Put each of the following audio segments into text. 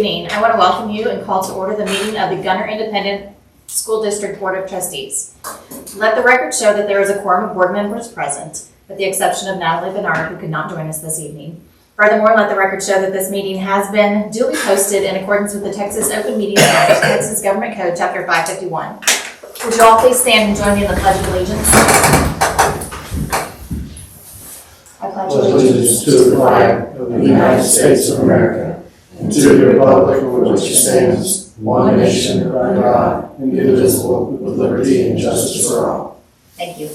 Evening. I want to welcome you and call to order the meeting of the Gunner Independent School District Board of Trustees. Let the record show that there is a quorum of board members present, with the exception of Natalie Bernard, who could not join us this evening. Furthermore, let the record show that this meeting has been duly posted in accordance with the Texas Open Meetings Act, Texas Government Code, Chapter 551. Would you all please stand and join me in the Pledge of Allegiance? I pledge allegiance to the flag of the United States of America and to the republic for which it stands, one nation, under God, indivisible, with liberty and justice for all. Thank you.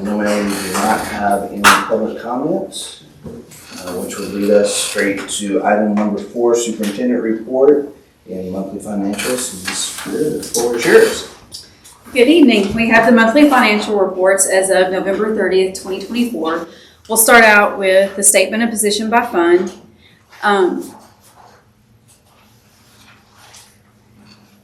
No, ma'am, we do not have any public comments, which would lead us straight to item number 4, Superintendent Report and Monthly Financials. The floor is yours. Good evening. We have the monthly financial reports as of November 30th, 2024. We'll start out with the statement of position by fund.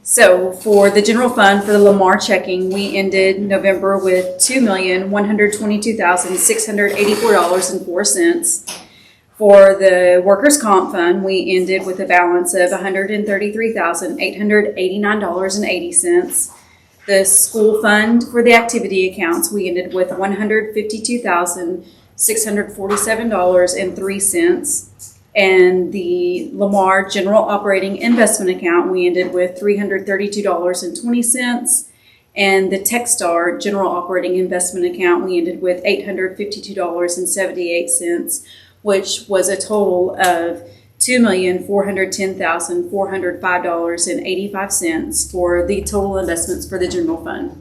So for the general fund for the Lamar checking, we ended November with $2,122,684.04. For the workers' comp fund, we ended with a balance of $133,889.80. The school fund for the activity accounts, we ended with $152,647.03. And the Lamar General Operating Investment Account, we ended with $332.20. And the Techstar General Operating Investment Account, we ended with $852.78, which was a total of $2,410,405.85 for the total investments for the general fund.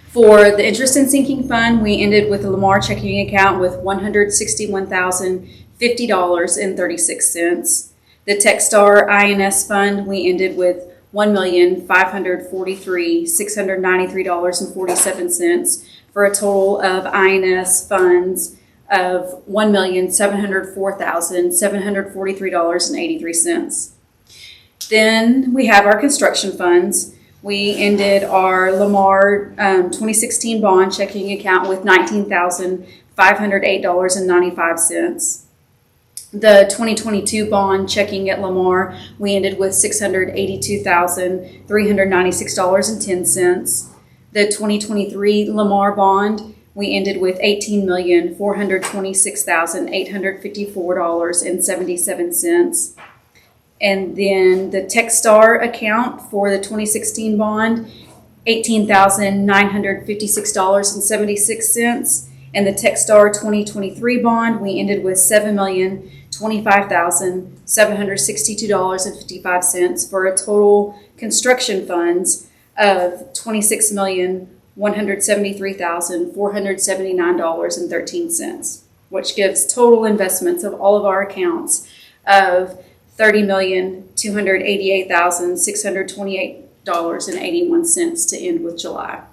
For the interest and sinking fund, we ended with the Lamar checking account with $161,050.36. The Techstar INS fund, we ended with $1,543,693.47 for a total of INS funds of $1,704,743.83. Then we have our construction funds. We ended our Lamar 2016 bond checking account with $19,508.95. The 2022 bond checking at Lamar, we ended with $682,396.10. The 2023 Lamar bond, we ended with $18,426,854.77. And then the Techstar account for the 2016 bond, $18,956.76. And the Techstar 2023 bond, we ended with $7,025,762.55 for a total construction funds of $26,173,479.13, which gives total investments of all of our accounts of $30,288,628.81 to end with July.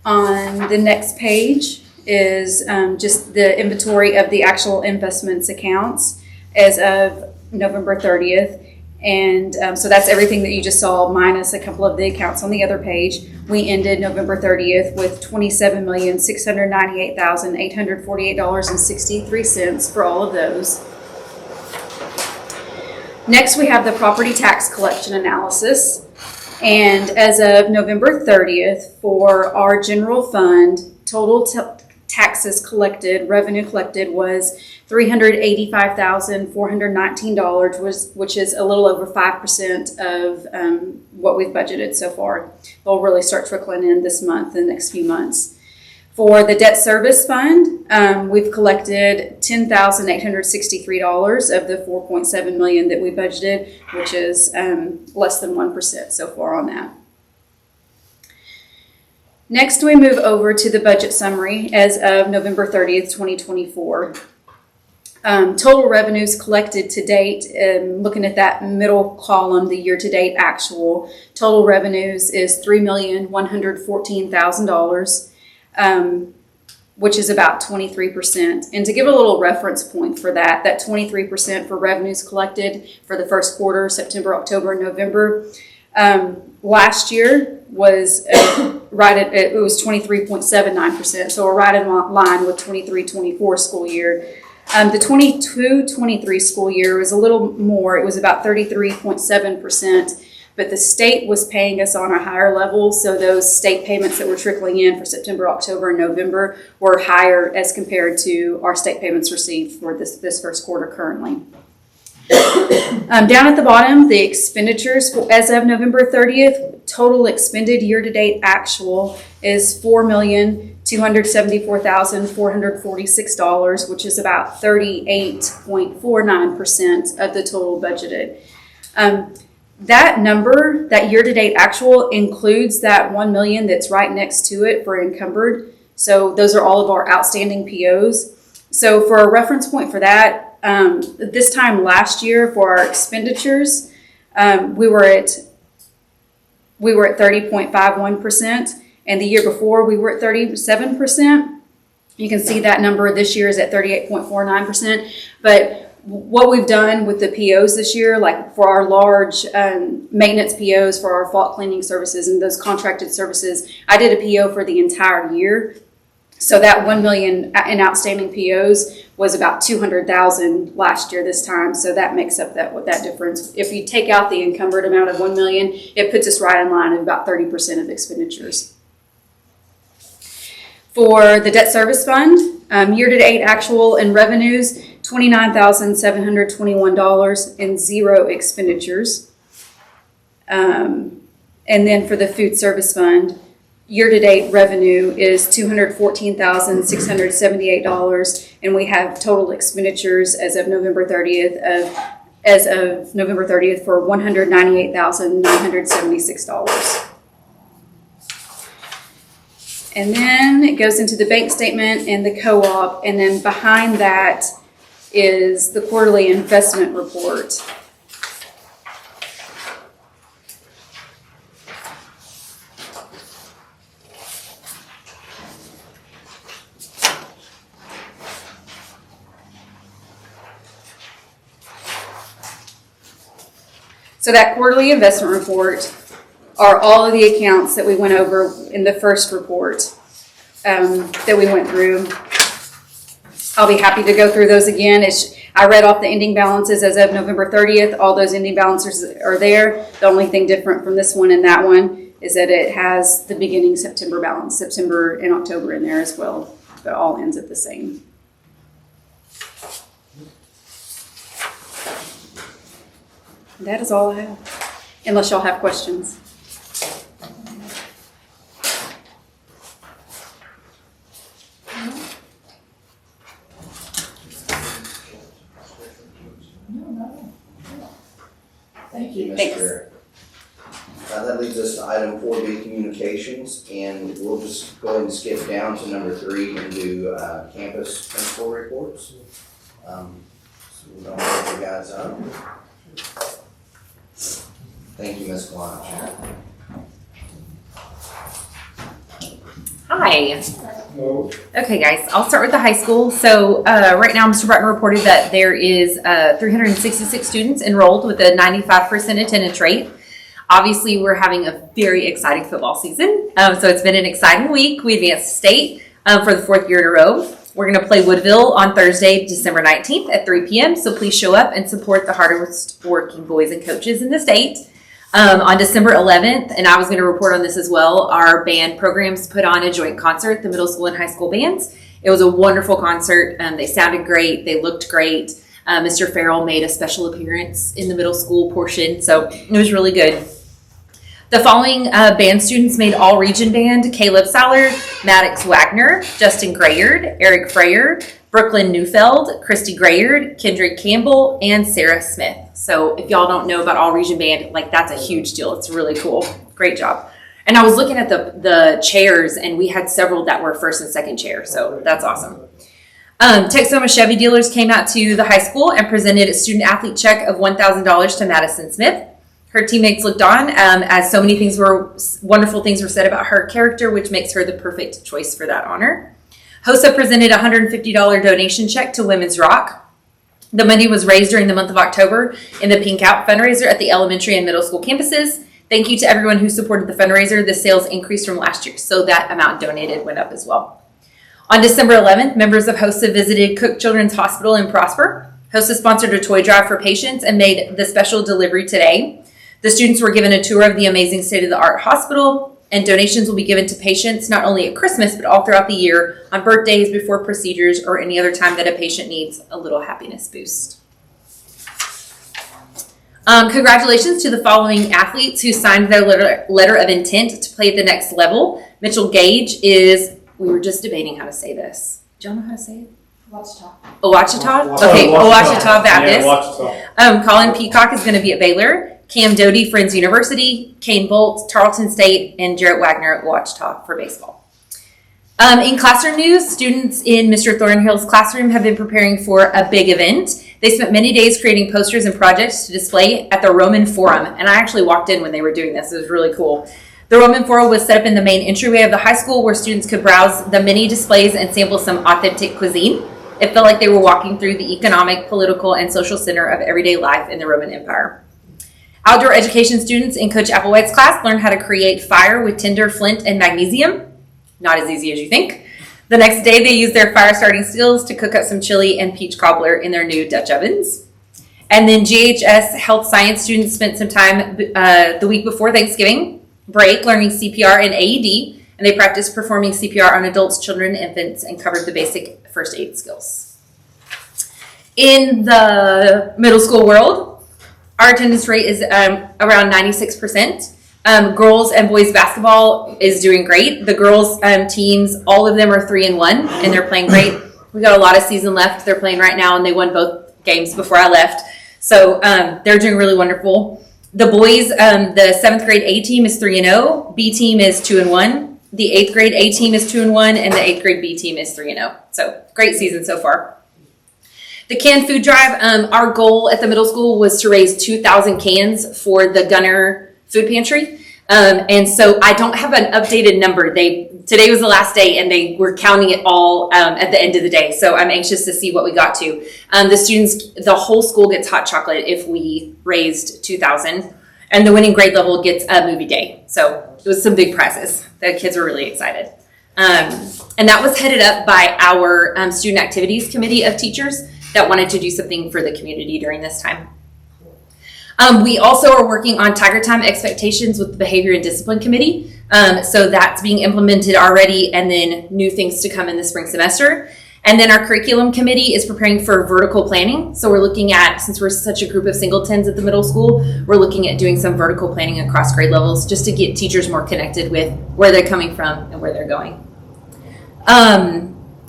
On the next page is just the inventory of the actual investments accounts as of November 30th. And so that's everything that you just saw minus a couple of the accounts on the other page. We ended November 30th with $27,698,848.63 for all of those. Next, we have the property tax collection analysis. And as of November 30th, for our general fund, total taxes collected, revenue collected was $385,419, which is a little over 5% of what we've budgeted so far. They'll really start trickling in this month and the next few months. For the debt service fund, we've collected $10,863 of the $4.7 million that we budgeted, which is less than 1% so far on that. Next, we move over to the budget summary as of November 30th, 2024. Total revenues collected to date, looking at that middle column, the year-to-date actual, total revenues is $3,114,000. Which is about 23%. And to give a little reference point for that 23% for revenues collected for the first quarter, September, October, and November, last year was it was 23.79%, so we're right in line with 23-24 school year. The 22-23 school year was a little more. It was about 33.7%, but the state was paying us on a higher level, so those state payments that were trickling in for September, October, and November were higher as compared to our state payments received for this first quarter currently. Down at the bottom, the expenditures as of November 30th, total expended year-to-date actual is $4,274,446, which is about 38.49% of the total budgeted. That number, that year-to-date actual, includes that $1 million that's right next to it for encumbered. So those are all of our outstanding POs. So for a reference point for that, this time last year for our expenditures, we were at 30.51%, and the year before we were at 37%. You can see that number this year is at 38.49%. But what we've done with the POs this year, like for our large maintenance POs for our fault cleaning services and those contracted services, I did a PO for the entire year. So that $1 million in outstanding POs was about $200,000 last year this time. So that makes up that difference. If you take out the encumbered amount of $1 million, it puts us right in line at about 30% of expenditures. For the debt service fund, year-to-date actual and revenues, $29,721 and 0 expenditures. And then for the food service fund, year-to-date revenue is $214,678, and we have total expenditures as of November 30th for $198,976. And then it goes into the bank statement and the co-op, and then behind that is the quarterly investment report. So that quarterly investment report are all of the accounts that we went over in the first report that we went through. I'll be happy to go through those again. I read off the ending balances as of November 30th. All those ending balances are there. The only thing different from this one and that one is that it has the beginning September balance, September and October in there as well, but all ends at the same. That is all I have, unless y'all have questions. Thank you, Ms. Thanks. Fair. That leads us to item 4B, communications, and we'll just go ahead and skip down to number 3 and do campus principal reports. So we don't hold you guys up. Thank you, Ms. Blanche. Hi. Okay, guys, I'll start with the high school. So right now, Mr. Button reported that there is 366 students enrolled with a 95% attendance rate. Obviously, we're having a very exciting football season. So it's been an exciting week. We advanced state for the 4th year in a row. We're going to play Woodville on Thursday, December 19th at 3 p.m. So please show up and support the hardest working boys and coaches in the state. On December 11th, and I was going to report on this as well, our band programs put on a joint concert, the middle school and high school bands. It was a wonderful concert. They sounded great. They looked great. Mr. Farrell made a special appearance in the middle school portion, so it was really good. The following band students made all-region band: Caleb Sallard, Maddox Wagner, Justin Grayard, Eric Freyer, Brooklyn Neufeld, Christy Grayard, Kendrick Campbell, and Sarah Smith. So if y'all don't know about all-region band, like, that's a huge deal. It's really cool. Great job. And I was looking at the chairs, and we had several that were first and second chair, so that's awesome. Texoma Chevy dealers came out to the high school and presented a student-athlete check of $1,000 to Madison Smith. Her teammates looked on as so many wonderful things were said about her character, which makes her the perfect choice for that honor. HOSA presented a $150 donation check to Women's Rock. The money was raised during the month of October in the Pink Out fundraiser at the elementary and middle school campuses. Thank you to everyone who supported the fundraiser. The sales increased from last year, so that amount donated went up as well. On December 11th, members of HOSA visited Cook Children's Hospital in Prosper. HOSA sponsored a toy drive for patients and made the special delivery today. The students were given a tour of the amazing state-of-the-art hospital, and donations will be given to patients not only at Christmas, but all throughout the year, on birthdays, before procedures, or any other time that a patient needs a little happiness boost. Congratulations to the following athletes who signed their letter of intent to play at the next level. Mitchell Gage is, we were just debating how to say this. Do y'all know how to say it? Ouachita? Okay, Ouachita Baptist. Yeah, Colin Peacock is going to be at Baylor. Cam Doty, Friends University. Kane Bolt, Tarleton State. And Jarrett Wagner at Ouachita for baseball. In classroom news, students in Mr. Thornhill's classroom have been preparing for a big event. They spent many days creating posters and projects to display at the Roman Forum. And I actually walked in when they were doing this. It was really cool. The Roman Forum was set up in the main entryway of the high school where students could browse the many displays and sample some authentic cuisine. It felt like they were walking through the economic, political, and social center of everyday life in the Roman Empire. Outdoor education students in Coach Applewhite's class learned how to create fire with tinder, flint, and magnesium. Not as easy as you think. The next day, they used their fire-starting skills to cook up some chili and peach cobbler in their new Dutch ovens. And then GHS health science students spent some time the week before Thanksgiving break learning CPR and AED, and they practiced performing CPR on adults, children, and infants, and covered the basic first aid skills. In the middle school world, our attendance rate is around 96%. Girls and boys basketball is doing great. The girls teams, all of them are 3-1, and they're playing great. We got a lot of season left. They're playing right now, and they won both games before I left. So they're doing really wonderful. The boys, the 7th grade A team is 3-0. B team is 2-1. The 8th grade A team is 2-1, and the 8th grade B team is 3-0. So great season so far. The canned food drive, our goal at the middle school was to raise 2,000 cans for the Gunner Food Pantry. And so I don't have an updated number. Today was the last day, and they were counting it all at the end of the day. So I'm anxious to see what we got to. The students, the whole school gets hot chocolate if we raised 2,000, and the winning grade level gets a movie day. So it was some big prizes. The kids were really excited. And that was headed up by our student activities committee of teachers that wanted to do something for the community during this time. We also are working on Tiger Time expectations with the Behavior and Discipline Committee. So that's being implemented already, and then new things to come in the spring semester. And then our curriculum committee is preparing for vertical planning. So we're looking at, since we're such a group of singletons at the middle school, we're looking at doing some vertical planning across grade levels just to get teachers more connected with where they're coming from and where they're going.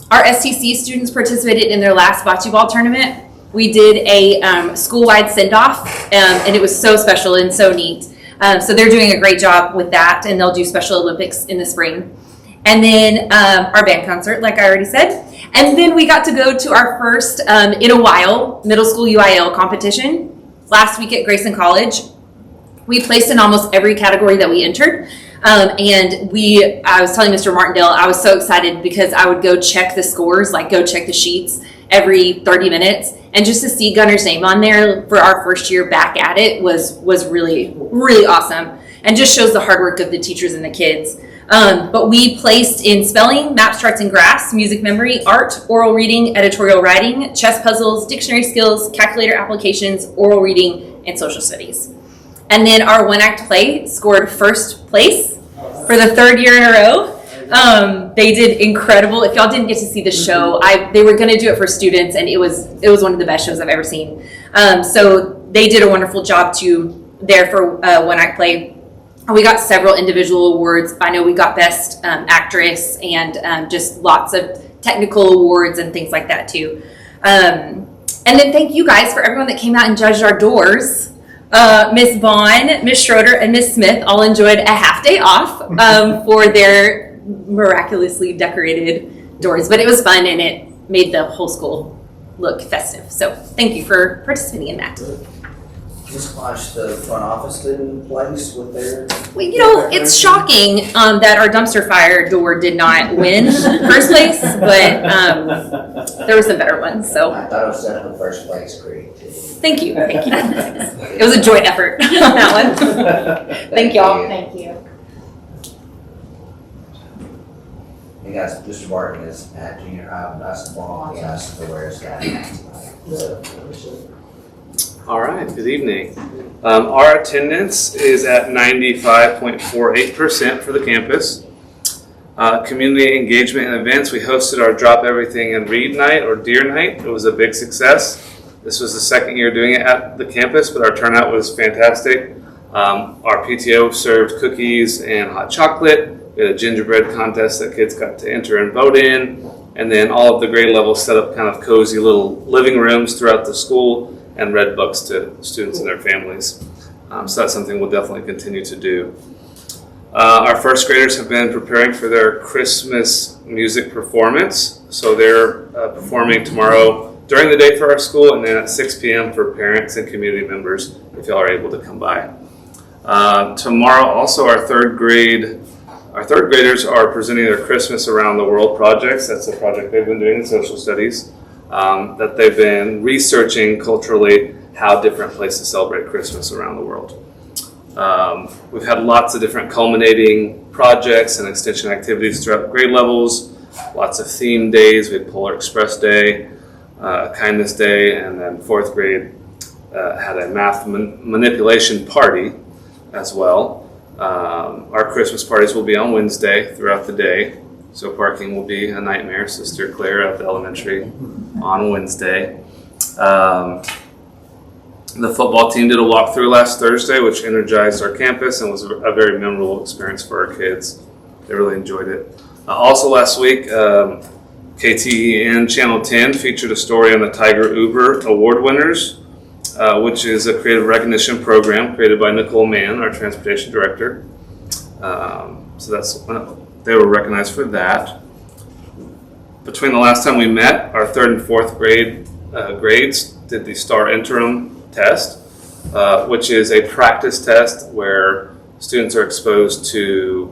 Our STC students participated in their last bocce ball tournament. We did a school-wide send-off, and it was so special and so neat. So they're doing a great job with that, and they'll do Special Olympics in the spring. And then our band concert, like I already said. And then we got to go to our first, in a while, middle school UIL competition last week at Grayson College. We placed in almost every category that we entered. And I was telling Mr. Martindale, I was so excited because I would go check the scores, like go check the sheets every 30 minutes. And just to see Gunner's name on there for our first year back at it was really, really awesome. And just shows the hard work of the teachers and the kids. But we placed in spelling, maps, charts, and graphs, music memory, art, oral reading, editorial writing, chess puzzles, dictionary skills, calculator applications, oral reading, and social studies. And then our one-act play scored first place for the third year in a row. They did incredible. If y'all didn't get to see the show, they were going to do it for students, and it was one of the best shows I've ever seen. So they did a wonderful job there for one-act play. We got several individual awards. I know we got Best Actress and just lots of technical awards and things like that too. And then thank you guys for everyone that came out and judged our doors. Miss Vaughn, Miss Schroeder, and Miss Smith all enjoyed a half day off for their miraculously decorated doors. But it was fun, and it made the whole school look festive. So thank you for participating in that. just watch the front office in place with their. Well, it's shocking that our dumpster fire door did not win first place, but there were some better ones. So I thought it was set up first place creativity. thank you. It was a joint effort on that one. Thank y'all. Thank you. Hey guys, Mr. Martin is at junior high basketball. He asked to wear his hat. All right, good evening. Our attendance is at 95.48% for the campus. Community engagement and events, we hosted our Drop Everything and Read Night or Deer Night. It was a big success. This was the second year doing it at the campus, but our turnout was fantastic. Our PTO served cookies and hot chocolate. We had a gingerbread contest that kids got to enter and vote in. And then all of the grade levels set up kind of cozy little living rooms throughout the school and read books to students and their families. So that's something we'll definitely continue to do. Our first graders have been preparing for their Christmas music performance. So they're performing tomorrow during the day for our school and then at 6 p.m. for parents and community members if y'all are able to come by. Tomorrow also our third graders are presenting their Christmas Around the World projects. That's a project they've been doing in social studies. That they've been researching culturally how different places celebrate Christmas around the world. We've had lots of different culminating projects and extension activities throughout grade levels, lots of theme days. We had Polar Express Day, Kindness Day, and then fourth grade had a math manipulation party as well. Our Christmas parties will be on Wednesday throughout the day. So parking will be a nightmare, so steer clear at the elementary on Wednesday. The football team did a walkthrough last Thursday, which energized our campus and was a very memorable experience for our kids. They really enjoyed it. Also last week, KTEN Channel 10 featured a story on the Tiger Uber Award winners, which is a creative recognition program created by Nicole Mann, our transportation director. So they were recognized for that. Between the last time we met, our third and fourth grade grades did the STAR interim test, which is a practice test where students are exposed to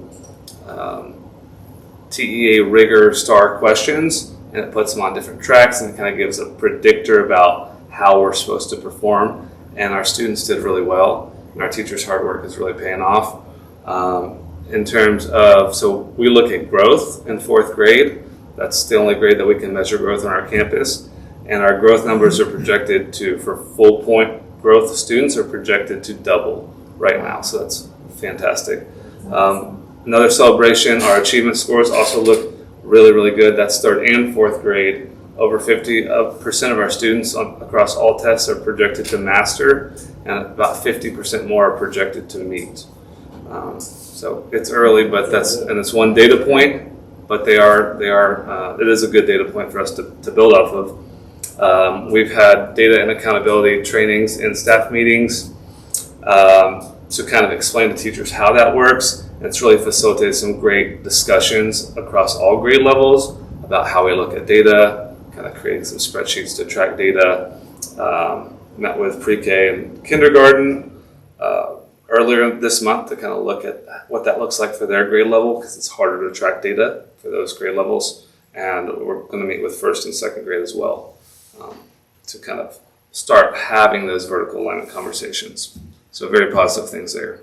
TEA rigor STAR questions, and it puts them on different tracks and it kind of gives a predictor about how we're supposed to perform. And our students did really well, and our teachers' hard work is really paying off. In terms of, so we look at growth in fourth grade. That's the only grade that we can measure growth on our campus. And our growth numbers are projected to, for full point growth students, are projected to double right now. So that's fantastic. Another celebration, our achievement scores also look really, really good. That's third and fourth grade. Over 50% of our students across all tests are projected to master, and about 50% more are projected to meet. So it's early, but it's one data point, but it is a good data point for us to build off of. We've had data and accountability trainings and staff meetings to kind of explain to teachers how that works. And it's really facilitated some great discussions across all grade levels about how we look at data, kind of creating some spreadsheets to track data. Met with pre-K and kindergarten earlier this month to kind of look at what that looks like for their grade level, because it's harder to track data for those grade levels. And we're going to meet with first and second grade as well to kind of start having those vertical alignment conversations. So very positive things there.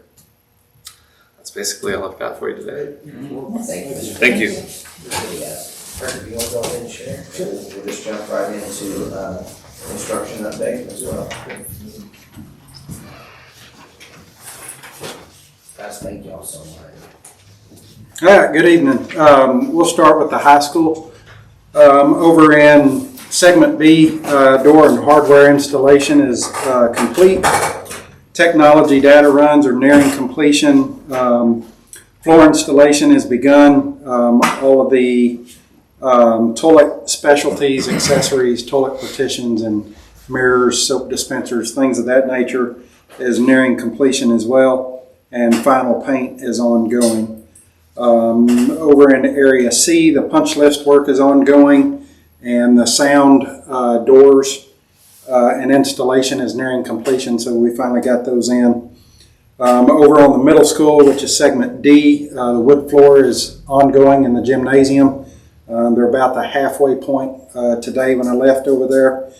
That's basically all I've got for you today. Thank you. Thank you. Perfect. You want to go ahead and share? We'll just jump right into instruction update as well. Guys, thank you all so much. All right, good evening. We'll start with the high school. Over in segment B, door and hardware installation is complete. Technology data runs are nearing completion. Floor installation has begun. All of the toilet specialties, accessories, toilet partitions, and mirrors, soap dispensers, things of that nature is nearing completion as well. And final paint is ongoing. Over in area C, the punch list work is ongoing, and the sound doors and installation is nearing completion, so we finally got those in. Over on the middle school, which is segment D, the wood floor is ongoing in the gymnasium. They're about the halfway point today when I left over there.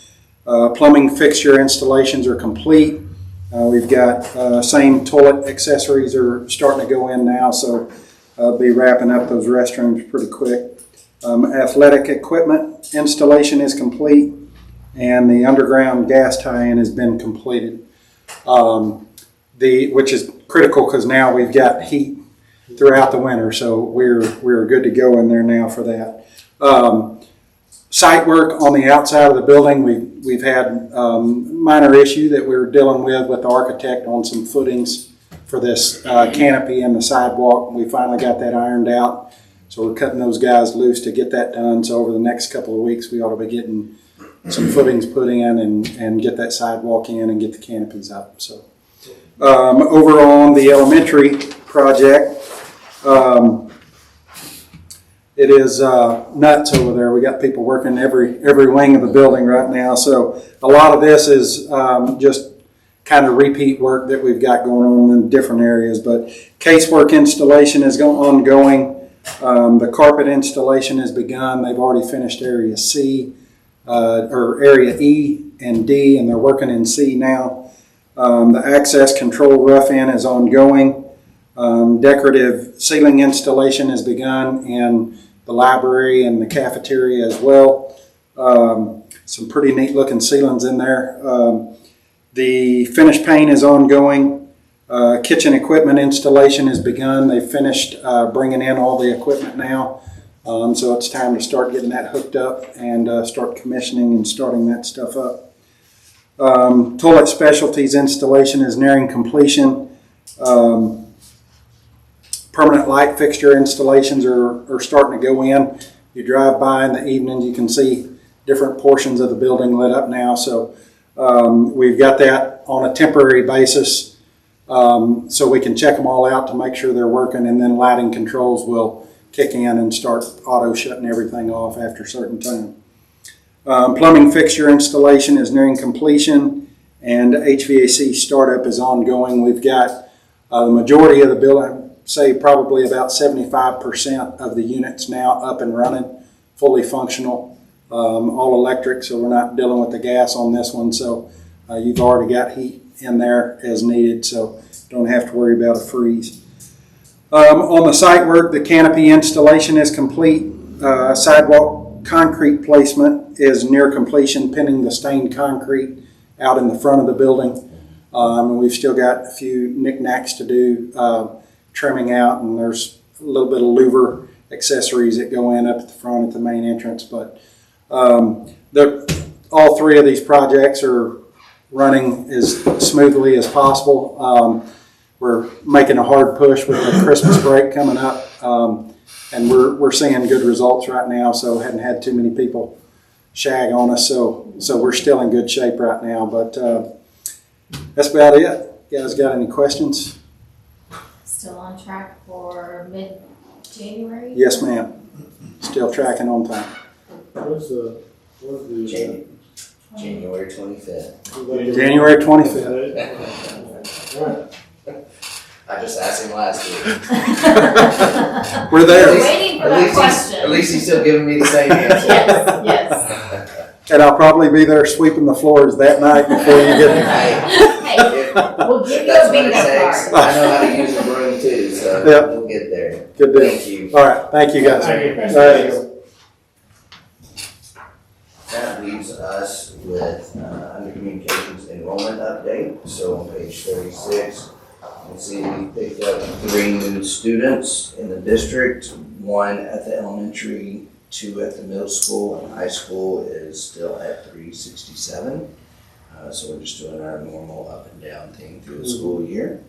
Plumbing fixture installations are complete. We've got same toilet accessories are starting to go in now, so I'll be wrapping up those restrooms pretty quick. Athletic equipment installation is complete, and the underground gas tie-in has been completed. Which is critical because now we've got heat throughout the winter, so we're good to go in there now for that. Site work on the outside of the building, we've had minor issue that we're dealing with the architect on some footings for this canopy and the sidewalk. We finally got that ironed out, so we're cutting those guys loose to get that done. So over the next couple of weeks, we ought to be getting some footings put in and get that sidewalk in and get the canopies up. So over on the elementary project, it is nuts over there. We got people working every wing of the building right now. So a lot of this is just kind of repeat work that we've got going on in different areas. But casework installation is ongoing. The carpet installation has begun. They've already finished area C, or area E and D, and they're working in C now. The access control rough-in is ongoing. Decorative ceiling installation has begun in the library and the cafeteria as well. Some pretty neat looking ceilings in there. The finished paint is ongoing. Kitchen equipment installation has begun. They've finished bringing in all the equipment now. So it's time to start getting that hooked up and start commissioning and starting that stuff up. Toilet specialties installation is nearing completion. Permanent light fixture installations are starting to go in. You drive by in the evenings, you can see different portions of the building lit up now. So we've got that on a temporary basis, so we can check them all out to make sure they're working, and then lighting controls will kick in and start auto shutting everything off after a certain time. Plumbing fixture installation is nearing completion, and HVAC startup is ongoing. We've got the majority of the building, say probably about 75% of the units now up and running, fully functional, all electric, so we're not dealing with the gas on this one. So you've already got heat in there as needed, so don't have to worry about a freeze. On the site work, the canopy installation is complete. Sidewalk concrete placement is near completion, pending the stained concrete out in the front of the building. We've still got a few knickknacks to do, trimming out, and there's a little bit of louver accessories that go in up at the front at the main entrance. But all three of these projects are running as smoothly as possible. We're making a hard push with the Christmas break coming up, and we're seeing good results right now. So hadn't had too many people shag on us. So we're still in good shape right now. But that's about it. You guys got any questions? Still on track for mid-January? Yes, ma'am. Still tracking on time. What's the January 25th. January 25th. I just asked him last week. We're We're there. waiting for that question. At least he's still giving me the same answer. Yes. And I'll probably be there sweeping the floors that night before you get there. Hey, we'll give you That's a what it bingo takes. card. I know how to use a broom too, so Yep. we'll get there. Good deal. Thank you. All right. Thank you, guys. Thank you. All right. That leaves us with under communications enrollment update. So on page 36, you can see we picked up 3 new students in the district. 1 at the elementary, 2 at the middle school, and high school is still at 367. So we're just doing our normal up and down thing through the school year.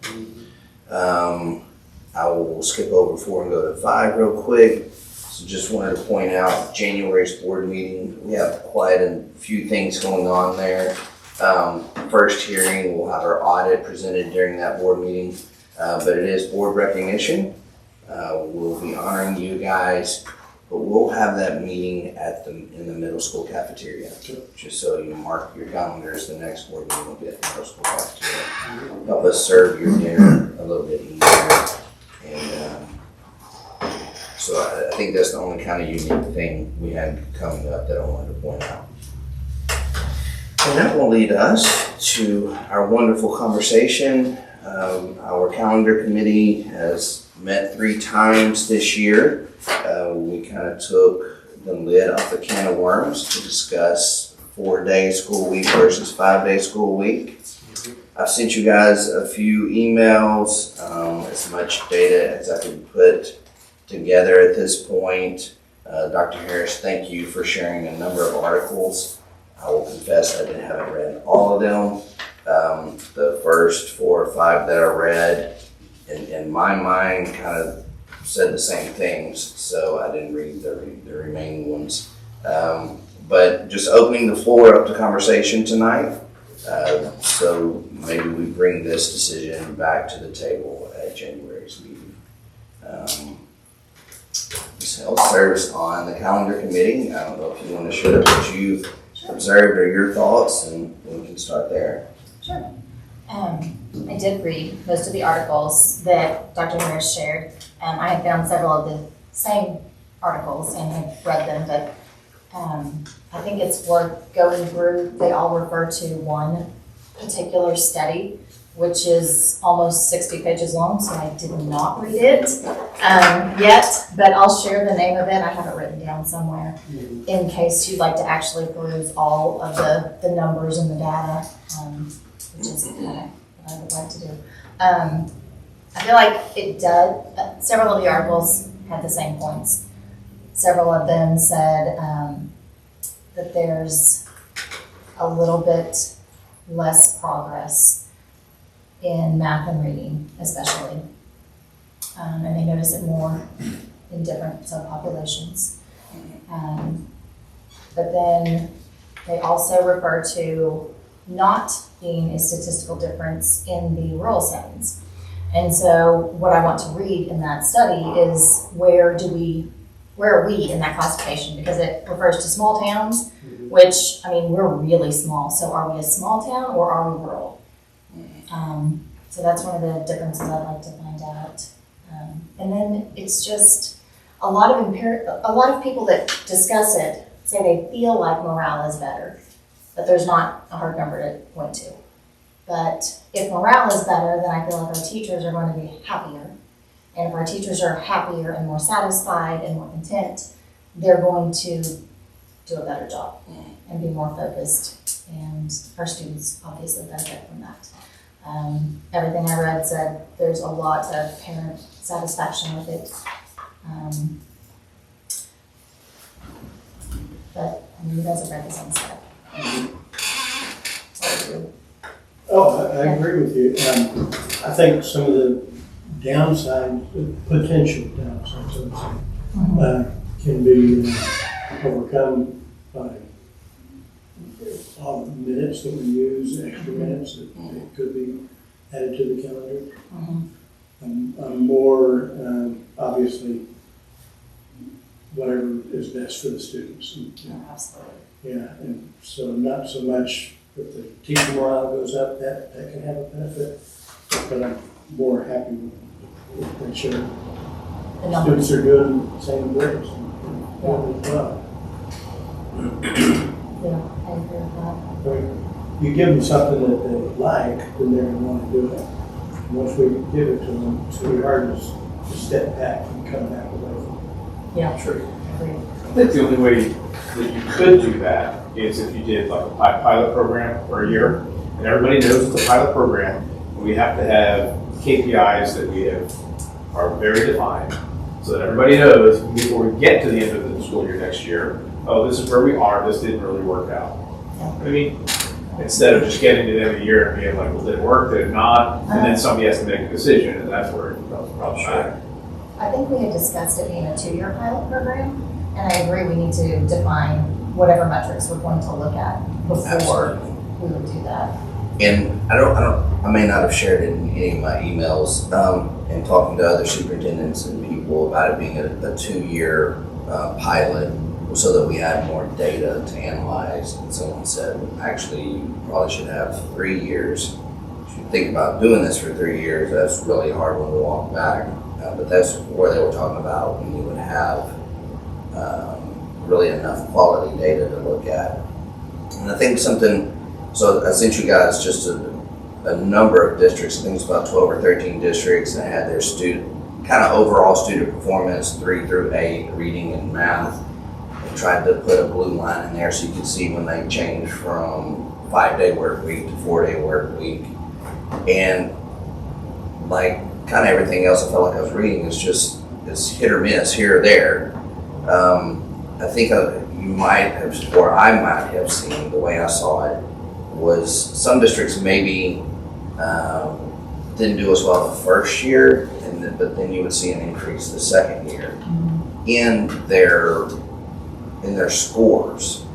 I will skip over 4 and go to 5 real quick. So just wanted to point out January's board meeting. We have quite a few things going on there. First hearing, we'll have our audit presented during that board meeting, but it is board recognition. We'll be honoring you guys but we'll have that meeting in the middle school cafeteria. Just so you mark your calendars, the next board meeting will be at the middle school cafeteria. Help us serve your dinner a little bit easier. And so I think that's the only kind of unique thing we had coming up that I wanted to point out. And that will lead us to our wonderful conversation. Our calendar committee has met 3 times this year. We kind of took the lid off the can of worms to discuss 4-day school week versus 5-day school week. I've sent you guys a few emails, as much data as I could put together at this point. Dr. Harris, thank you for sharing a number of articles. I will confess I haven't read all of them. The first 4 or 5 that I read, in my mind, kind of said the same things, so I didn't read the remaining ones. But just opening the floor up to conversation tonight, so maybe we bring this decision back to the table at January's meeting. Health service on the calendar committee. I don't know if you want to share what you've observed or your thoughts, and we can start there. Sure. I did read most of the articles that Dr. Harris shared. I had found several of the same articles and have read them, but I think it's worth going through. They all refer to one particular study, which is almost 60 pages long, so I did not read it yet, but I'll share the name of it. I have it written down somewhere in case you'd like to actually peruse all of the numbers and the data, which is kind of what I would like to do. I feel like it does, several of the articles had the same points. Several of them said that there's a little bit less progress in math and reading, especially. And they notice it more in different subpopulations. But then they also refer to not being a statistical difference in the rural settings. And so what I want to read in that study is where are we in that classification? Because it refers to small towns, which, I mean, we're really small. So are we a small town or are we rural? So that's one of the differences I'd like to find out. And then it's just a lot of people that discuss it say they feel like morale is better, but there's not a hard number to point to. But if morale is better, then I feel like our teachers are going to be happier. And if our teachers are happier and more satisfied and more content, they're going to do a better job and be more focused. And our students obviously benefit from that. Everything I read said there's a lot of parent satisfaction with it. But I mean, you guys have read this on stuff. Oh, I agree with you. I think some of the potential downsides, can be overcome by all the minutes that we use, extra minutes that could be added to the calendar. I'm more, obviously, whatever is best for the students. Absolutely. Yeah, and so not so much if the teacher morale goes up, that can have a benefit, but I'm more happy with making sure students are doing the same grades and doing as well. Yeah, I agree with that. You give them something that they like, then they're going to want to do it. And once we give it to them, it's really hard to step back and come back away from it. Yeah, True. agreed. I think the only way that you could do that is if you did like a pilot program for a year, and everybody knows it's a pilot program. We have to have KPIs that are very defined, so that everybody knows before we get to the end of the school year next year, oh, this is where we are, this didn't really work out. I mean, instead of just getting to the end of the year and being like, well, did it work, did it not? And then somebody has to make a decision, and that's where it becomes problematic. I think we had discussed it being a 2-year pilot program, and I agree we need to define whatever metrics we're going to look at before we would do that. And I may not have shared it in any of my emails, and talking to other superintendents and people about it being a 2-year pilot so that we had more data to analyze. And someone said, actually, you probably should have 3 years. If you think about doing this for 3 years, that's really hard when we walk back. But that's where they were talking about when you would have really enough quality data to look at. And I think so I sent you guys just a number of districts. I think it's about 12 or 13 districts that had their kind of overall student performance 3 through 8, reading and math. And tried to put a blue line in there so you could see when they changed from 5-day work week to 4-day work week. And like kind of everything else I felt like I was reading is hit or miss here or there. I think you might have, or I might have seen, the way I saw it, was some districts maybe didn't do as well the first year, but then you would see an increase the second year in their scores.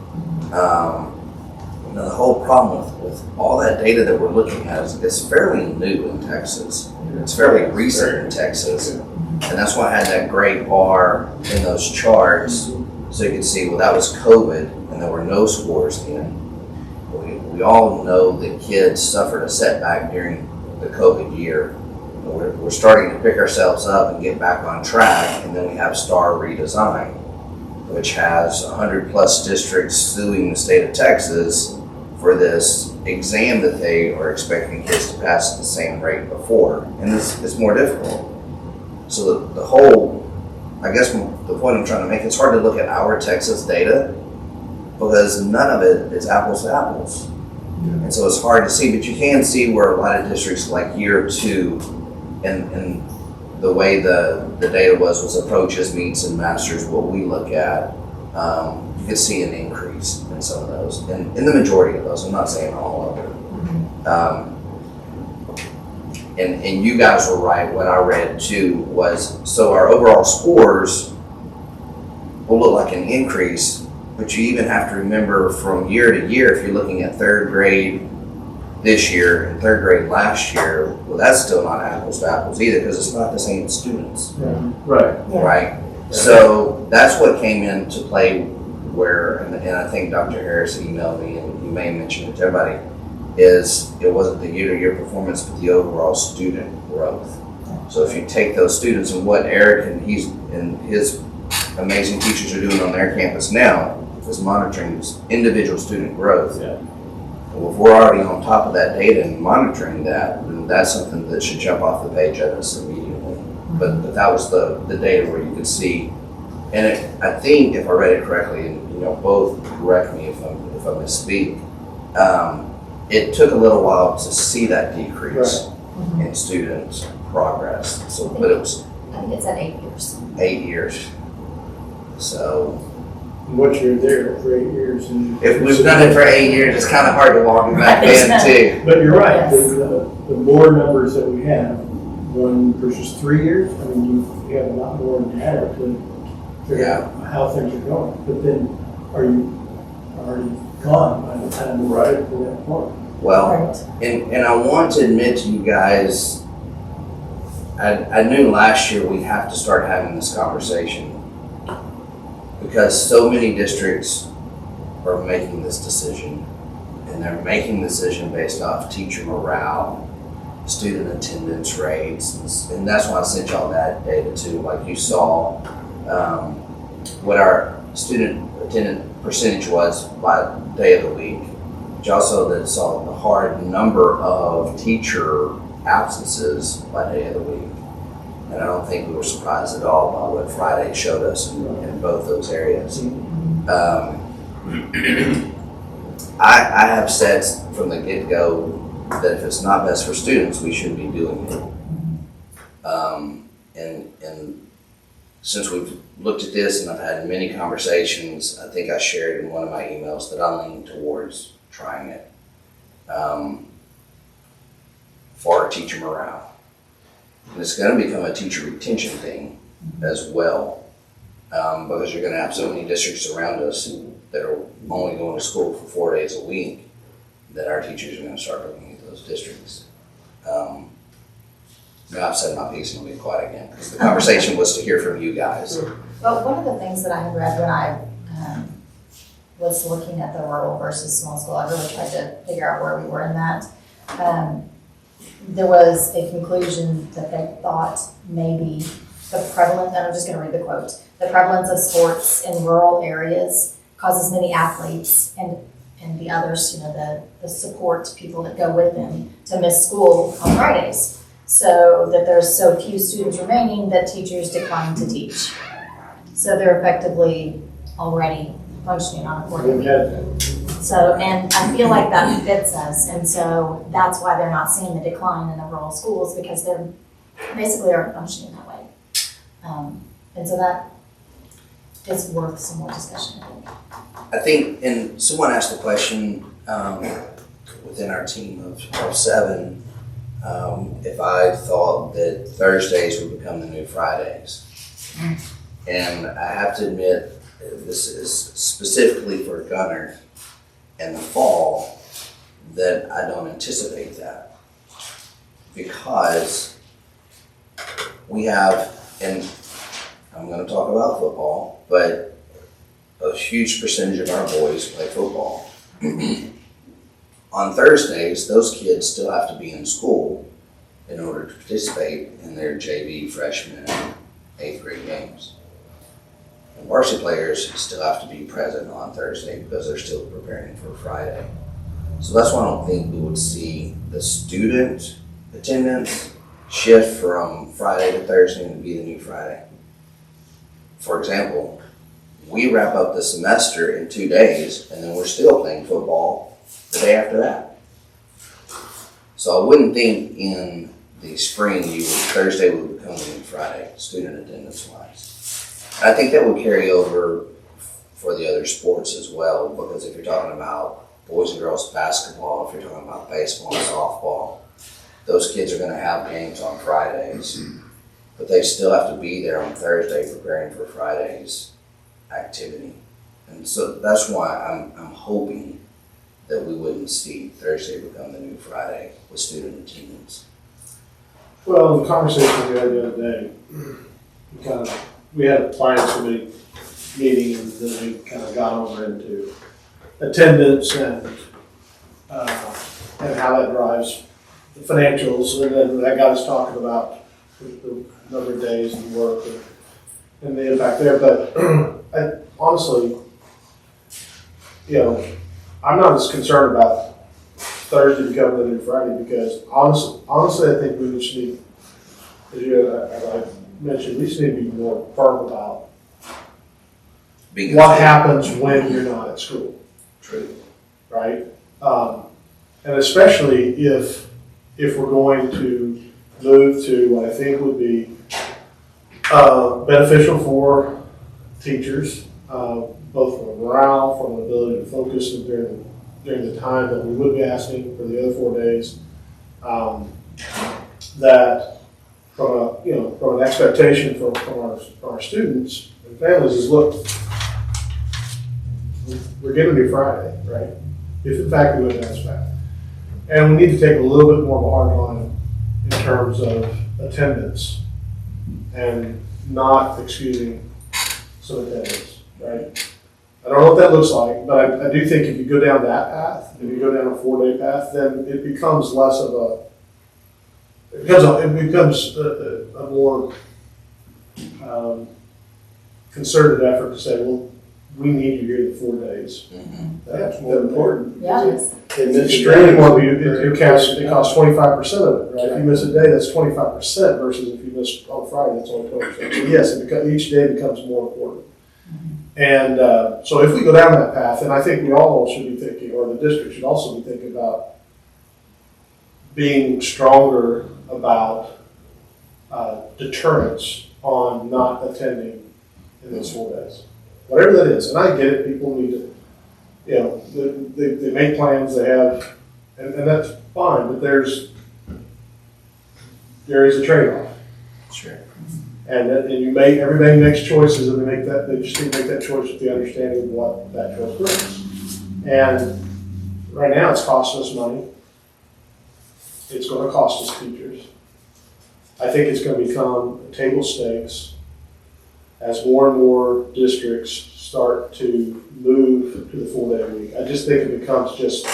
The whole problem with all that data that we're looking at is it's fairly new in Texas. It's fairly recent in Texas. And that's why I had that gray bar in those charts so you could see, well, that was COVID and there were no scores then. We all know that kids suffered a setback during the COVID year. We're starting to pick ourselves up and get back on track, and then we have STAR redesign, which has 100+ districts suing the state of Texas for this exam that they are expecting kids to pass at the same rate before, and it's more difficult. So the whole, I guess the point I'm trying to make, it's hard to look at our Texas data because none of it is apples to apples. And so it's hard to see, but you can see where a lot of districts like year 2 and the way the data was approaches, meets, and masters, what we look at, you can see an increase in some of those, and in the majority of those. I'm not saying all of them. And you guys were right. What I read too was, so our overall scores will look like an increase, but you even have to remember from year to year, if you're looking at 3rd grade this year and 3rd grade last year, well, that's still not apples to apples either because it's not the same students. Right? So that's what came into play where, and I think Dr. Harris emailed me, and you may mention it to everybody, is it wasn't the year-to-year performance, but the overall student growth. So if you take those students and what Eric and his amazing teachers are doing on their campus now is monitoring individual student growth. Yeah. Well, if we're already on top of that data and monitoring that, then that's something that should jump off the page at us immediately. But that was the data where you could see, and I think if I read it correctly, and both correct me if I misspeak, it took a little while to see that decrease in student progress. So, but it was, I think it's at 8 years. 8 years. So Once you're there for 8 years, and if we've done it for 8 years, it's kind of hard to walk back in too. but you're right. Yes. The more numbers that we have, 1 versus 3 years, I mean, you have a lot more data to figure out how things are going. But then, are you already gone by the time we're right to that point? Well, and I want to admit to you guys, I knew last year we'd have to start having this conversation because so many districts are making this decision, and they're making the decision based off teacher morale, student attendance rates, and that's why I sent y'all that data too. Like you saw what our student attendance percentage was by day of the week. But you also saw the hard number of teacher absences by day of the week. And I don't think we were surprised at all by what Friday showed us in both those areas. I have said from the get-go that if it's not best for students, we shouldn't be doing it. And since we've looked at this and I've had many conversations, I think I shared in one of my emails that I lean towards trying it for our teacher morale. And it's going to become a teacher retention thing as well, because you're going to have so many districts around us that are only going to school for 4 days a week that our teachers are going to start looking at those districts. No, I've said my piece and I'll be quiet again, because the conversation was to hear from you guys. Well, one of the things that I had read when I was looking at the rural versus small school, I really tried to figure out where we were in that. There was a conclusion that they thought maybe the prevalence, and I'm just going to read the quote, the prevalence of sports in rural areas causes many athletes and the others, the support people that go with them to miss school on Fridays. So that there's so few students remaining that teachers decline to teach. So they're effectively already functioning on a quarterly. So, and I feel like that fits us, and so that's why they're not seeing the decline in the rural schools, because they're basically are functioning that way. And so that is worth some more discussion, I think. I think, and someone asked the question within our team of 7, if I thought that Thursdays would become the new Fridays. And I have to admit, this is specifically for Gunner in the fall, that I don't anticipate that. Because we have, and I'm going to talk about football, but a huge percentage of our boys play football. On Thursdays, those kids still have to be in school in order to participate in their JV, freshman, and 8th grade games. And varsity players still have to be present on Thursday because they're still preparing for Friday. So that's why I don't think we would see the student attendance shift from Friday to Thursday and be the new Friday. For example, we wrap up the semester in 2 days and then we're still playing football the day after that. So I wouldn't think in the spring Thursday would become the new Friday, student attendance wise. I think that would carry over for the other sports as well, because if you're talking about boys and girls basketball, if you're talking about baseball and softball, those kids are going to have games on Fridays, but they still have to be there on Thursday preparing for Friday's activity. And so that's why I'm hoping that we wouldn't see Thursday become the new Friday with student attendance. Well, the conversation we had the other day, we had a finance committee meeting, and then we kind of got over into attendance and how that drives the financials, and then that got us talking about the number of days and work and the impact there. But honestly, I'm not as concerned about Thursday becoming the new Friday, because honestly, I think we just need, as I mentioned, we just need to be more firm about what happens when you're not at school. True. Right? And especially if we're going to move to what I think would be beneficial for teachers, both from morale, from an ability to focus during the time that we would be asking for the other 4 days, that from an expectation from our students and families is, look, we're getting to Friday, right? If in fact we went that fast. And we need to take a little bit more of a hard line in terms of attendance and not excusing some attendance, right? I don't know what that looks like, but I do think if you go down that path, if you go down a 4-day path, then it becomes less of it becomes a more concerted effort to say, well, we need you here the 4 days. Mm-hmm. That's more important. Yeah, it is. It's training, it costs 25% of it, right? If you miss a day, that's 25% versus if you miss on Friday, that's only 20%. So yes, each day becomes more important. And so if we go down that path, and I think we all should be thinking, or the district should also be thinking about being stronger about deterrence on not attending in those 4 days. Whatever that is, and I get it, people need to, they make plans, they have, and that's fine, but there is a trade-off. Sure. And everybody makes choices, and they just need to make that choice with the understanding of what that choice brings. And right now, it's costing us money. It's going to cost us teachers. I think it's gonna become table stakes as more and more districts start to move to the 4-day week. I just think it becomes just,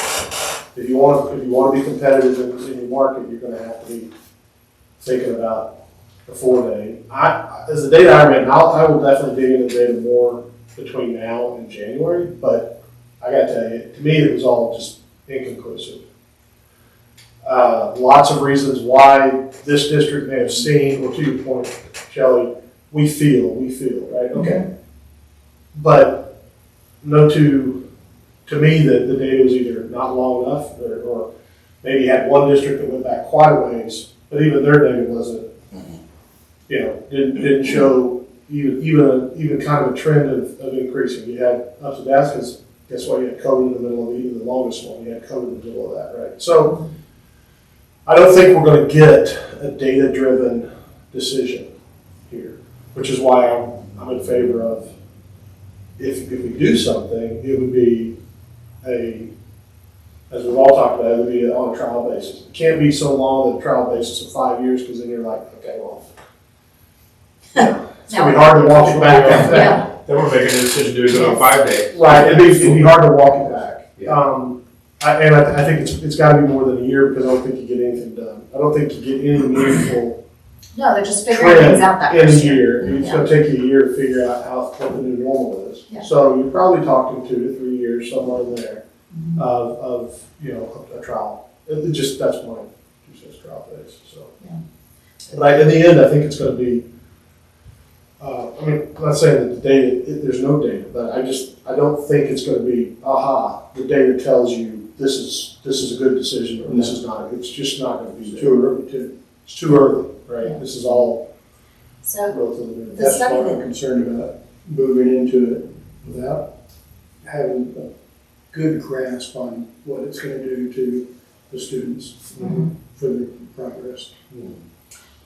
if you want to be competitive in your market, you're gonna have to be thinking about the 4-day. As the data I read, I will definitely dig into the data more between now and January, but I gotta tell you, to me, it was all just inconclusive. Lots of reasons why this district may have seen, or to your point, Shelley, we feel, right? Okay. But no to me, that the data was either not long enough, or maybe you had one district that went back quite a ways, but even their data wasn't, didn't show even kind of a trend of increasing. You had ups and downs, because guess what? You had COVID in the middle of even the longest one. You had COVID in the middle of that, right? So I don't think we're going to get a data-driven decision here, which is why I'm in favor of, if we do something, it would be as we've all talked about, it would be on a trial basis. It can't be so long that a trial basis of 5 years, because then you're like, okay, well, it's going to be hard to walk it back after that. Then we're making a decision to do it on 5 days. Right, it'd be hard to walk it back. Yeah. I think it's got to be more than a year, because I don't think you get anything done. I don't think you get any meaningful No, they're just figuring things out that in a first year. It's going to take you a year to figure out what the new normal is. Yeah. So you're probably talking 2 to 3 years, somewhere in there, of a trial. That's my 2 cents trial phase. So, Yeah. but in the end, I think it's going to be. I'm not saying that the data, there's no data, but I don't think it's going to be, the data tells you this is a good decision, or this is not. It's just not going to be too early. It's too early, right? Yeah. This is all So relatively new. the That's study why that I'm concerned about moving into it without having a good grasp on what it's going to do to the students for the progress.